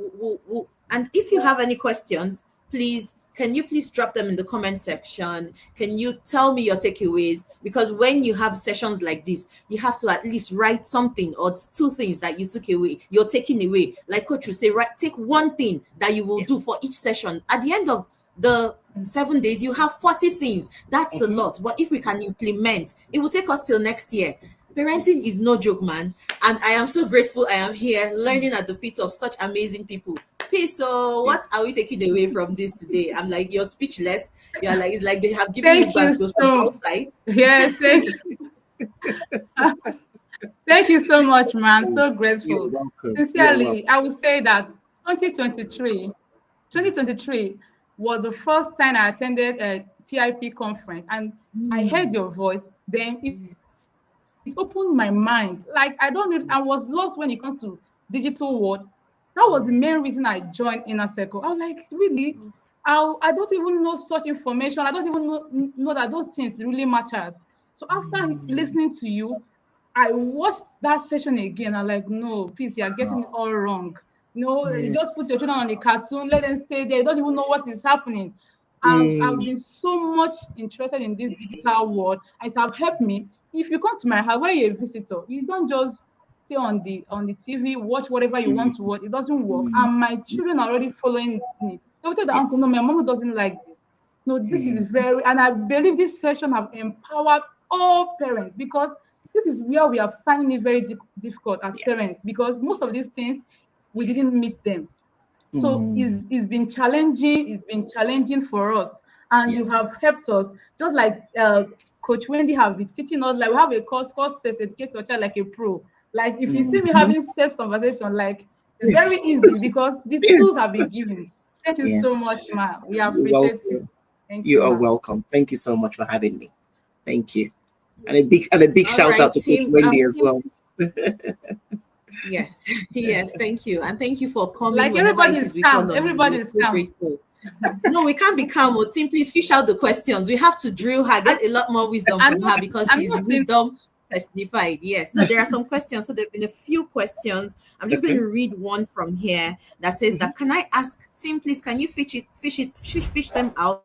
and if you have any questions, please, can you please drop them in the comment section? Can you tell me your takeaways? Because when you have sessions like this, you have to at least write something or two things that you're taking away. Like coach will say, take one thing that you will do for each session. At the end of the 7 days, you have 40 things. That's a lot. But if we can implement, it will take us till next year. Parenting is no joke, man. And I am so grateful I am here learning at the feet of such amazing people. So what are we taking away from this today? I'm like, you're speechless. You're like, it's like they have given you from all sides. Yes, thank you. Thank you so much, man. So You're grateful. welcome. Sincerely, I would say that 2023 was the first time I attended a TIP conference, and I heard your voice. Then it opened my mind. Like I don't know, I was lost when it comes to digital world. That was the main reason I joined Inner Circle. I was like, really? I don't even know such information. I don't even know that those things really matters. So after listening to you, I watched that session again. I'm like, no, please, you are getting it all wrong. You just put your children on a cartoon, let them stay there. You don't even know what is happening. I've been so much interested in this digital world. It have helped me. If you come to my house when you're a visitor, you don't just stay on the TV, watch whatever you want to watch. It doesn't work. And my children are already following it. They will tell the uncle, no, my mom doesn't like this. No, this is very, and I believe this session have empowered all parents, because this is where we are finding it very difficult as parents, because most of these things we didn't meet them. So it's been challenging. It's been challenging for us, and you have helped us. Just like Coach Wendy have been teaching us. Like we have a course called Sex Educate Your Child Like a Pro. Like if you see me having sex conversation, like it's very easy because the tools have been given. Thank you so much, ma. We appreciate you. Thank you. You are welcome. Thank you so much for having me. Thank you, and a big shout out to Coach Wendy as well. Yes, yes, thank you. And thank you for coming. Like everybody's calm. Everybody's calm. Grateful. No, we can't be calm. Team, please fish out the questions. We have to drill her, get a lot more wisdom from her, because she's wisdom personified. Yes. Now there are some questions. So there have been a few questions. I'm just going to read one from here that says that, can I ask Team, please, can you fish them out?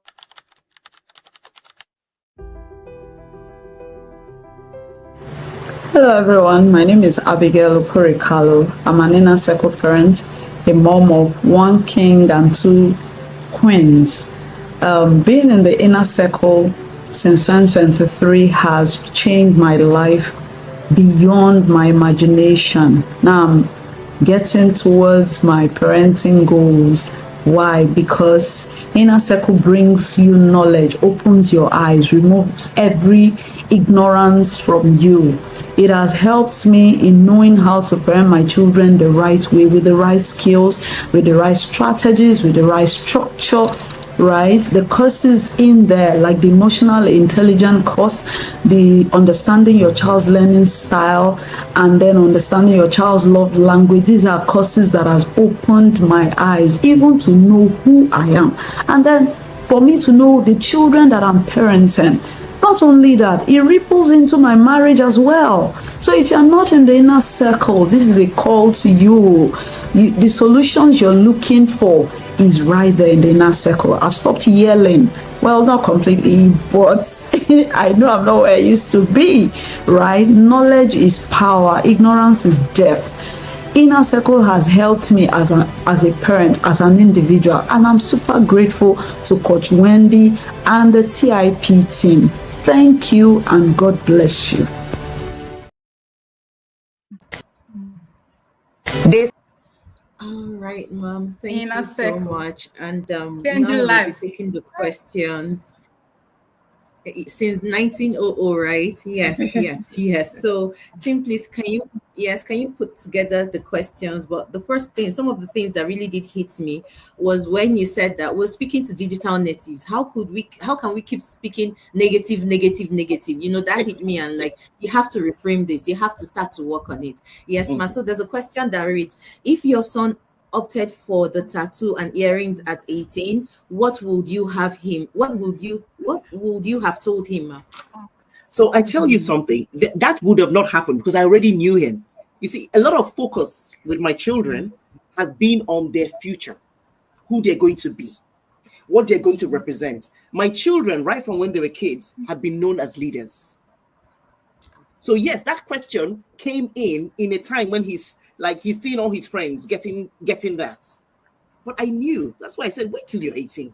Hello everyone, my name is Abigail Oporikalo. I'm an Inner Circle parent, a mom of 1 king and 2 queens. Being in the Inner Circle since 2023 has changed my life beyond my imagination. Now I'm getting towards my parenting goals. Why? Because Inner Circle brings you knowledge, opens your eyes, removes every ignorance from you. It has helped me in knowing how to parent my children the right way, with the right skills, with the right strategies, with the right structure, right? The courses in there, like the emotional intelligence course, the understanding your child's learning style, and then understanding your child's love language. These are courses that has opened my eyes, even to know who I am. And then for me to know the children that I'm parenting. Not only that, it ripples into my marriage as well. So if you're not in the Inner Circle, this is a call to you. The solutions you're looking for is right there in the Inner Circle. I've stopped yelling. Well, not completely, but I know I'm not where I used to be, right? Knowledge is power. Ignorance is death. Inner Circle has helped me as a parent, as an individual, and I'm super grateful to Coach Wendy and the TIP team. Thank you and God bless you. All right, Mom. Thank Inner you so Circle. much. And now Changing we'll be lives. taking the questions. Since 1900, right? Yes. So, Tim, please, can you put together the questions? But the first thing, some of the things that really did hit me was when you said that we're speaking to digital natives. How can we keep speaking negative? That hit me, and like, you have to reframe this. You have to start to work on it. Yes, ma. So there's a question that reads, if your son opted for the tattoo and earrings at 18, what would you have told him? So I tell you something, that would have not happened because I already knew him. You see, a lot of focus with my children has been on their future, who they're going to be, what they're going to represent. My children, right from when they were kids, have been known as leaders. So yes, that question came in a time when he's seeing all his friends getting that. But I knew, that's why I said, wait till you're 18.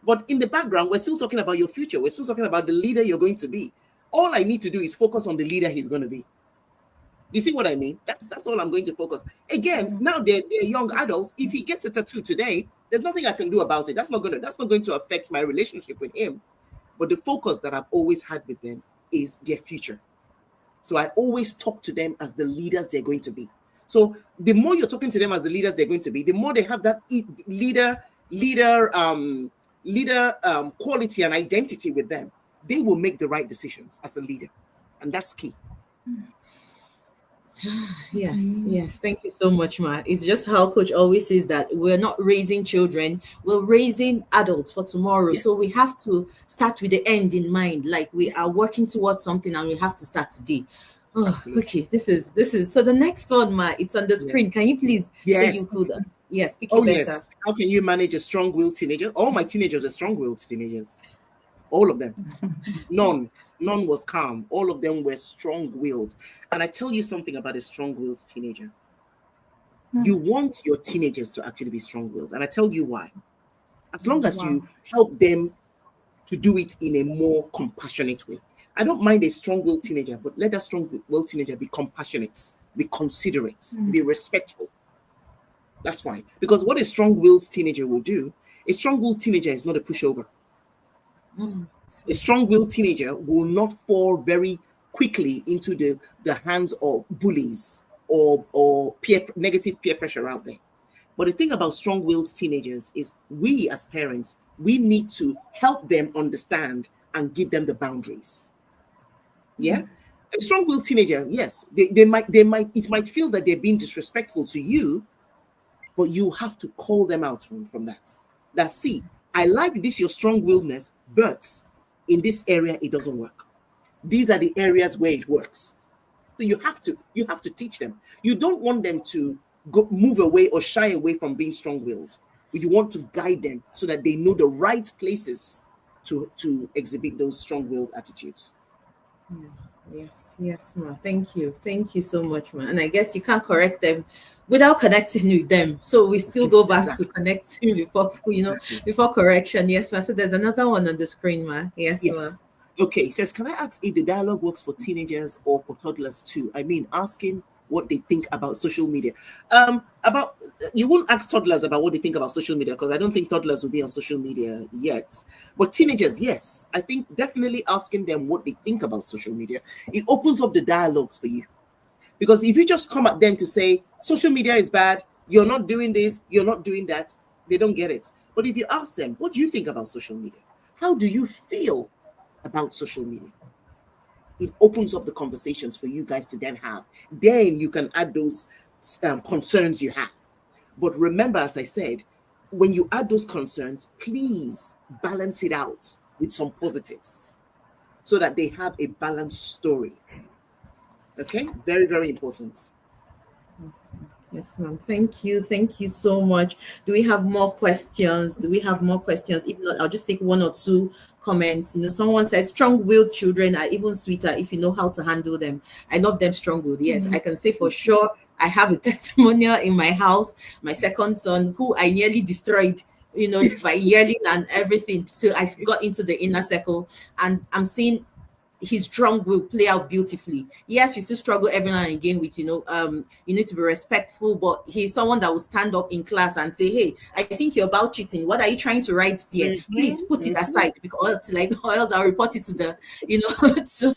But in the background, we're still talking about your future. We're still talking about the leader you're going to be. All I need to do is focus on the leader he's going to be. You see what I mean? That's all I'm going to focus. Again, now they're young adults. If he gets a tattoo today, there's nothing I can do about it. That's not going to affect my relationship with him. But the focus that I've always had with them is their future. So I always talk to them as the leaders they're going to be. So the more you're talking to them as the leaders they're going to be, the more they have that leader quality and identity with them, they will make the right decisions as a leader. And that's key. Yes. Thank you so much, Ma. It's just how Coach always says that we're not raising children, we're raising adults for tomorrow. Yes. So we have to start with the end in mind. Like we are working towards something and we have to start today. Oh, Absolutely. okay. This is so the next one, Ma, it's on the screen. Can you please say you could speak it better? Yes. How can you manage a strong-willed teenager? All my teenagers are strong-willed teenagers. All of them. None was calm. All of them were strong-willed. And I tell you something about a strong-willed teenager. You want your teenagers to actually be strong-willed. And I tell you why. As long as you help them to do it in a more compassionate way. I don't mind a strong-willed teenager, but let that strong-willed teenager be compassionate, be considerate, be respectful. That's why. Because what a strong-willed teenager will do, a strong-willed teenager is not a pushover. A strong-willed teenager will not fall very quickly into the hands of bullies or negative peer pressure out there. But the thing about strong-willed teenagers is we as parents, we need to help them understand and give them the boundaries. Yeah? A strong-willed teenager, yes, it might feel that they're being disrespectful to you, but you have to call them out from that. See, I like this, your strong-willedness, but in this area, it doesn't work. These are the areas where it works. So you have to teach them. You don't want them to move away or shy away from being strong-willed. You want to guide them so that they know the right places to exhibit those strong-willed attitudes. Yes, Ma. Thank you so much, Ma. And I guess you can't correct them without connecting with them. So we still go back to connecting before correction. Yes, Ma. So there's another one on the screen, Ma. Yes. Ma. Okay, it says, can I ask if the dialogue works for teenagers or for toddlers too? I mean, asking what they think about social media. You won't ask toddlers about what they think about social media, because I don't think toddlers will be on social media yet. But teenagers, yes, I think definitely asking them what they think about social media, it opens up the dialogues for you. Because if you just come at them to say social media is bad, you're not doing this, you're not doing that, they don't get it. But if you ask them, what do you think about social media? How do you feel about social media? It opens up the conversations for you guys to then have. Then you can add those concerns you have. But remember, as I said, when you add those concerns, please balance it out with some positives so that they have a balanced story. Okay? Very, very important. Yes, ma'am. Thank you so much. Do we have more questions? If not, I'll just take one or two comments. Someone said strong-willed children are even sweeter if you know how to handle them. I love them strong-willed. Yes, I can say for sure. I have a testimonial in my house. My second son, who I nearly destroyed, by yelling and everything. So I got into the inner circle, and I'm seeing his strong will play out beautifully. Yes, we still struggle every now and again with, you need to be respectful, but he's someone that will stand up in class and say, hey, I think you're about cheating. What are you trying to write there? Please put it aside, because or else I'll report it to the, to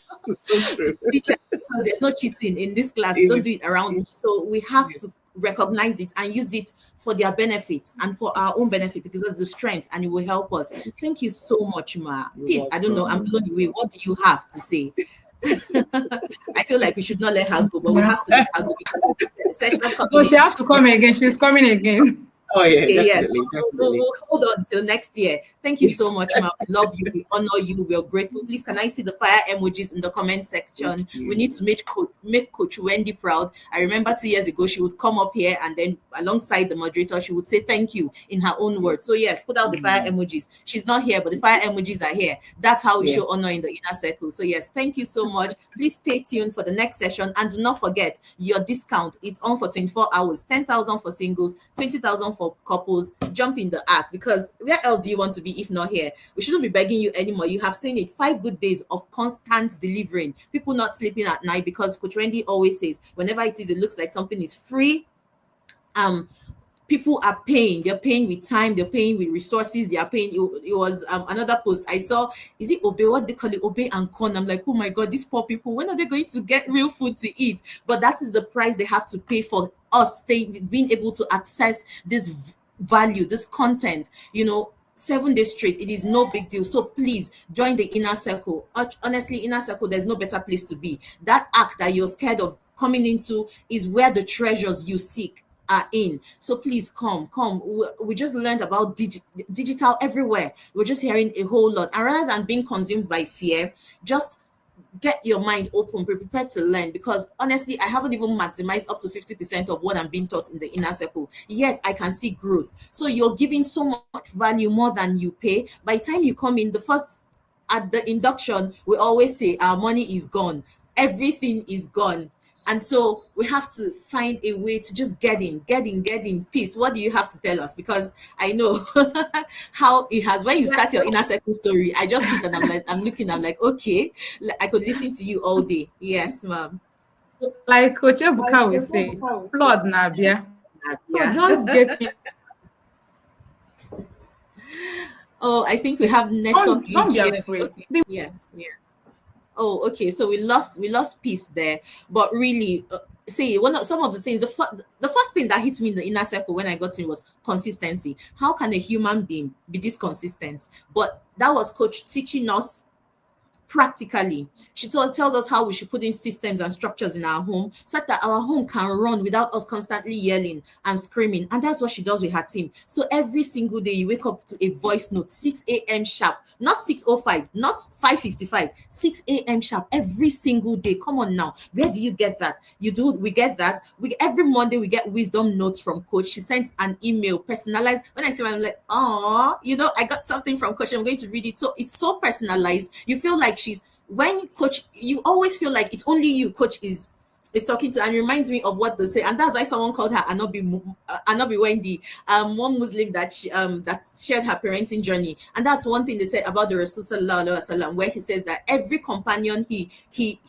teacher, because there's no cheating in this class. Don't do it around me. So we have to recognize it and use it for their benefit and for our own benefit, because it's the strength and it will help us. Thank you so much, Ma. Please, I don't know, I'm blown away. What do you have to say? I feel like we should not let her go, but we have to let her go because the session she has to come again. She's coming again. Oh yeah, definitely. We'll hold on till next year. Thank you so much, Ma. We love you. We honor you. We're grateful. Please, can I see the fire emojis in the comment section? We need to make Coach Wendy proud. I remember 2 years ago, she would come up here and then alongside the moderator, she would say thank you in her own words. So yes, put out the fire emojis. She's not here, but the fire emojis are here. That's how we show honor in the inner circle. So yes, thank you so much. Please stay tuned for the next session, and do not forget your discount. It's on for 24 hours, 10,000 for singles, 20,000 for couples. Jump in the act, because where else do you want to be if not here? We shouldn't be begging you anymore. You have seen it. 5 good days of constant delivering. People not sleeping at night, because Coach Wendy always says whenever it looks like something is free, people are paying. They're paying with time, they're paying with resources, they are paying. It was another post I saw. Is it Obey? What they call it? Obey and Con. I'm like, oh my God, these poor people, when are they going to get real food to eat? But that is the price they have to pay for us being able to access this value, this content, 7 days straight. It is no big deal. So please join the inner circle. Honestly, inner circle, there's no better place to be. That act that you're scared of coming into is where the treasures you seek are in. So please come. We just learned about digital everywhere. We're just hearing a whole lot, and rather than being consumed by fear, just get your mind open, be prepared to learn, because honestly, I haven't even maximized up to 50% of what I'm being taught in the inner circle, yet I can see growth. So you're giving so much value, more than you pay. By the time you come in, at the induction, we always say our money is gone, everything is gone. And so we have to find a way to just get in peace. What do you have to tell us? Because I know how it has. When you start your inner circle story, I just sit and I'm like, okay, I could listen to you all day. Yes, ma'am. Like Coach Ebuka will say, flood Nabia. So just get in. Oh, I think we have network. Don't be afraid. Yes. Oh, okay. So we lost peace there, but really, some of the things. The first thing that hit me in the inner circle when I got in was consistency. How can a human being be this consistent? But that was Coach teaching us practically. She tells us how we should put in systems and structures in our home so that our home can run without us constantly yelling and screaming. And that's what she does with her team. So every single day you wake up to a voice note, 6 a.m. sharp, not 6:05, not 5:55, 6 a.m. sharp every single day. Come on now. Where do you get that? We get that. Every Monday we get wisdom notes from Coach. She sends an email personalized. When I see her, I'm like, oh, I got something from Coach. I'm going to read it. So it's so personalized. You feel like when Coach, you always feel like it's only you Coach is talking to, and it reminds me of what they say, and that's why someone called her Anabi Wendy, one Muslim that shared her parenting journey. And that's one thing they said about the Rasul Sallallahu Alaihi Wasallam, where he says that every companion he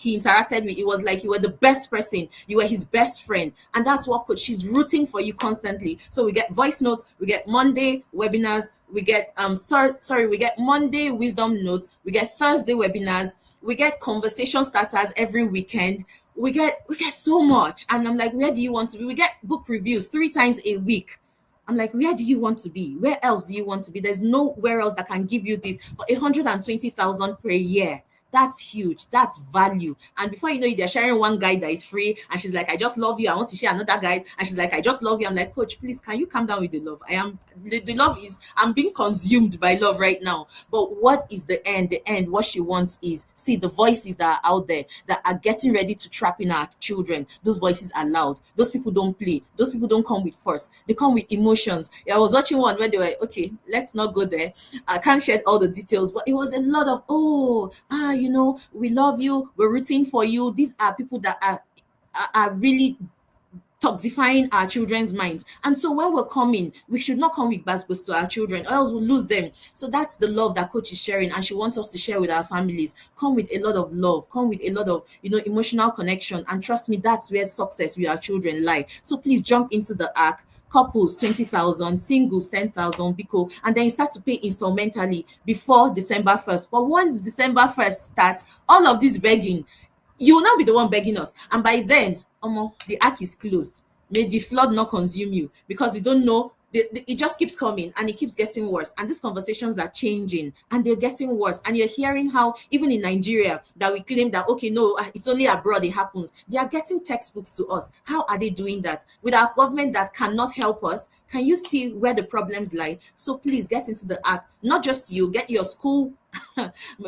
interacted with, it was like you were the best person, you were his best friend. And that's what Coach, she's rooting for you constantly. So we get voice notes, we get Monday webinars, we get we get Monday wisdom notes, we get Thursday webinars, we get conversation starters every weekend. We get so much. And I'm like, where do you want to be? We get book reviews 3 times a week. I'm like, where do you want to be? Where else do you want to be? There's nowhere else that can give you this for 120,000 per year. That's huge. That's value. And before you know it, they're sharing one guide that is free. And she's like, I just love you. I want to share another guide. And she's like, I just love you. I'm like, Coach, please, can you calm down with the love? The love is, I'm being consumed by love right now. But what is the end? The end, what she wants is, see, the voices that are out there that are getting ready to trap in our children. Those voices are loud. Those people don't play. Those people don't come with force. They come with emotions. I was watching one where they were, okay, let's not go there. I can't share all the details, but it was a lot of, we love you, we're rooting for you. These are people that are really toxifying our children's minds. And so when we're coming, we should not come with bad words to our children, or else we'll lose them. So that's the love that Coach is sharing, and she wants us to share with our families. Come with a lot of love, come with a lot of emotional connection, and trust me, that's where success with our children lie. So please jump into the arc. Couples 20,000, singles 10,000 Biko, and then you start to pay instrumentally before December 1st. But once December 1st starts, all of this begging, you will not be the one begging us. And by then, the ark is closed. May the flood not consume you, because we don't know. It just keeps coming and it keeps getting worse. And these conversations are changing and they're getting worse. And you're hearing how even in Nigeria that we claim that, okay, no, it's only abroad it happens. They are getting textbooks to us. How are they doing that? With our government that cannot help us, can you see where the problems lie? So please get into the act. Not just you, get your school.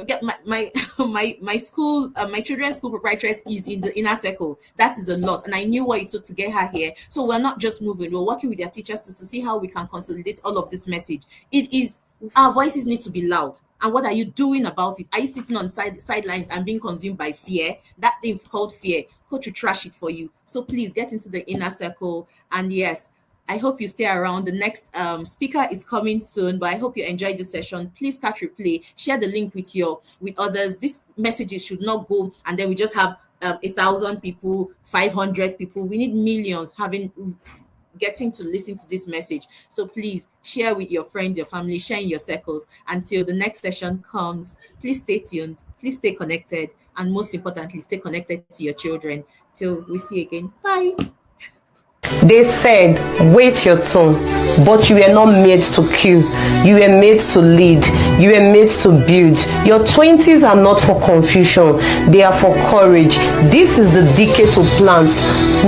Get my school, my children's school proprietress is in the inner circle. That is a lot, and I knew what it took to get her here. So we're not just moving, we're working with their teachers to see how we can consolidate all of this message. It is, our voices need to be loud. And what are you doing about it? Are you sitting on sidelines and being consumed by fear? That thing called fear. Coach will trash it for you. So please get into the inner circle. And yes, I hope you stay around. The next speaker is coming soon, but I hope you enjoyed this session. Please catch replay, share the link with others. These messages should not go and then we just have 1,000 people, 500 people. We need millions having getting to listen to this message. So please share with your friends, your family, share in your circles. Until the next session comes, please stay tuned, please stay connected, and most importantly, stay connected to your children. Till we see you again. Bye. They said, wait your turn, but you were not made to kill. You were made to lead. You were made to build. Your 20s are not for confusion. They are for courage. This is the decade to plant,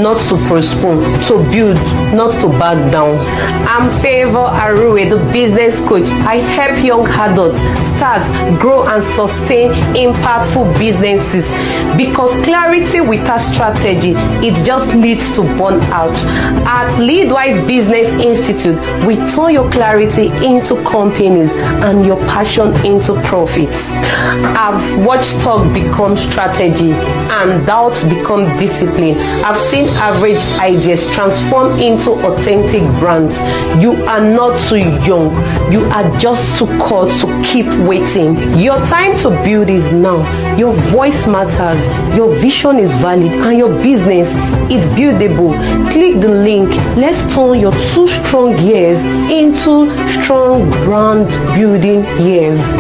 not to postpone, to build, not to back down. I'm Favor Arue, the business coach. I help young adults start, grow, and sustain impactful businesses, because clarity without strategy, it just leads to burnout. At Leadwise Business Institute, we turn your clarity into companies and your passion into profits. I've watched talk become strategy and doubt become discipline. I've seen average ideas transform into authentic brands. You are not too young. You are just too caught to keep waiting. Your time to build is now. Your voice matters. Your vision is valid, and your business is buildable. Click the link. Let's turn your 2 strong years into strong brand building years.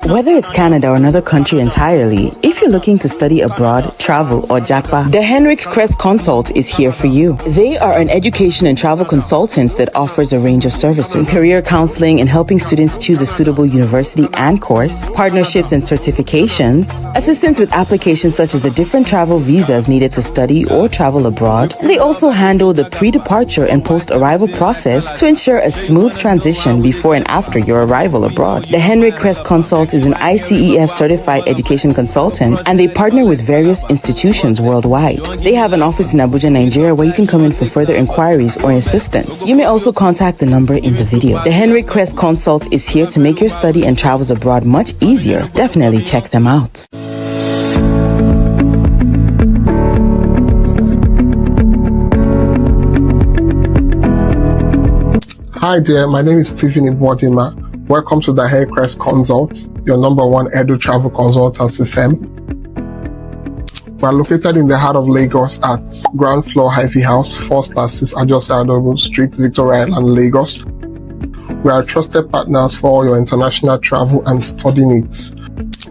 Whether it's Canada or another country entirely, if you're looking to study abroad, travel, or jackpot, the Henrik Crest Consult is here for you. They are an education and travel consultant that offers a range of services: career counseling and helping students choose a suitable university and course, partnerships and certifications, assistance with applications such as the different travel visas needed to study or travel abroad. They also handle the pre-departure and post-arrival process to ensure a smooth transition before and after your arrival abroad. The Henrik Crest Consult is an ICEF certified education consultant, and they partner with various institutions worldwide. They have an office in Abuja, Nigeria, where you can come in for further inquiries or assistance. You may also contact the number in the video. The Henry Crest Consult is here to make your study and travels abroad much easier. Definitely check them out. Hi there, my name is Stephen Ibodima. Welcome to the Henry Crest Consult, your #1 Edu travel consultancy firm. We are located in the heart of Lagos at ground floor Hy-Vee House, 4/6 Ajose Adogo Street, Victoria Island, Lagos. We are trusted partners for all your international travel and study needs.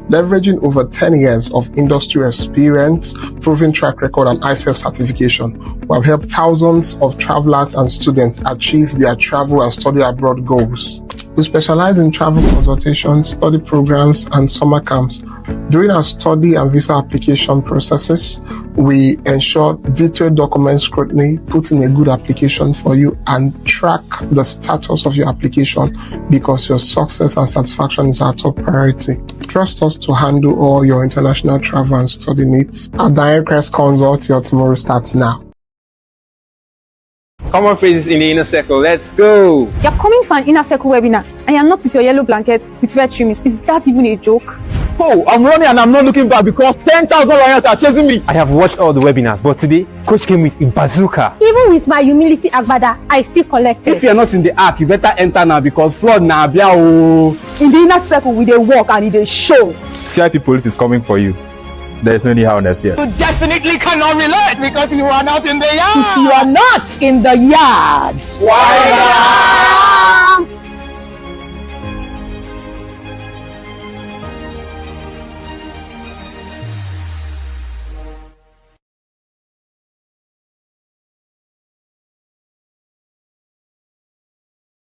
Leveraging over 10 years of industry experience, proven track record, and ICEF certification, we have helped thousands of travelers and students achieve their travel and study abroad goals. We specialize in travel consultations, study programs, and summer camps. During our study and visa application processes, we ensure detailed document scrutiny, put in a good application for you, and track the status of your application, because your success and satisfaction is our top priority. Trust us to handle all your international travel and study needs. At the Henry Crest Consult, your tomorrow starts now. Common phrases in the inner circle. Let's go. You're coming for an inner circle webinar, and you're not with your yellow blanket with red trimmings. Is that even a joke? Oh, I'm running and I'm not looking back because 10,000 lions are chasing me. I have watched all the webinars, but today, Coach came with a bazooka. Even with my humility agbada, I still collected. If you're not in the ark, you better enter now, because flood na bia o. In the inner circle, we dey walk and they show. CIP police is coming for you. There is no need harness here. You definitely cannot relate because you are not in the yard. If you are not in the yard, why not?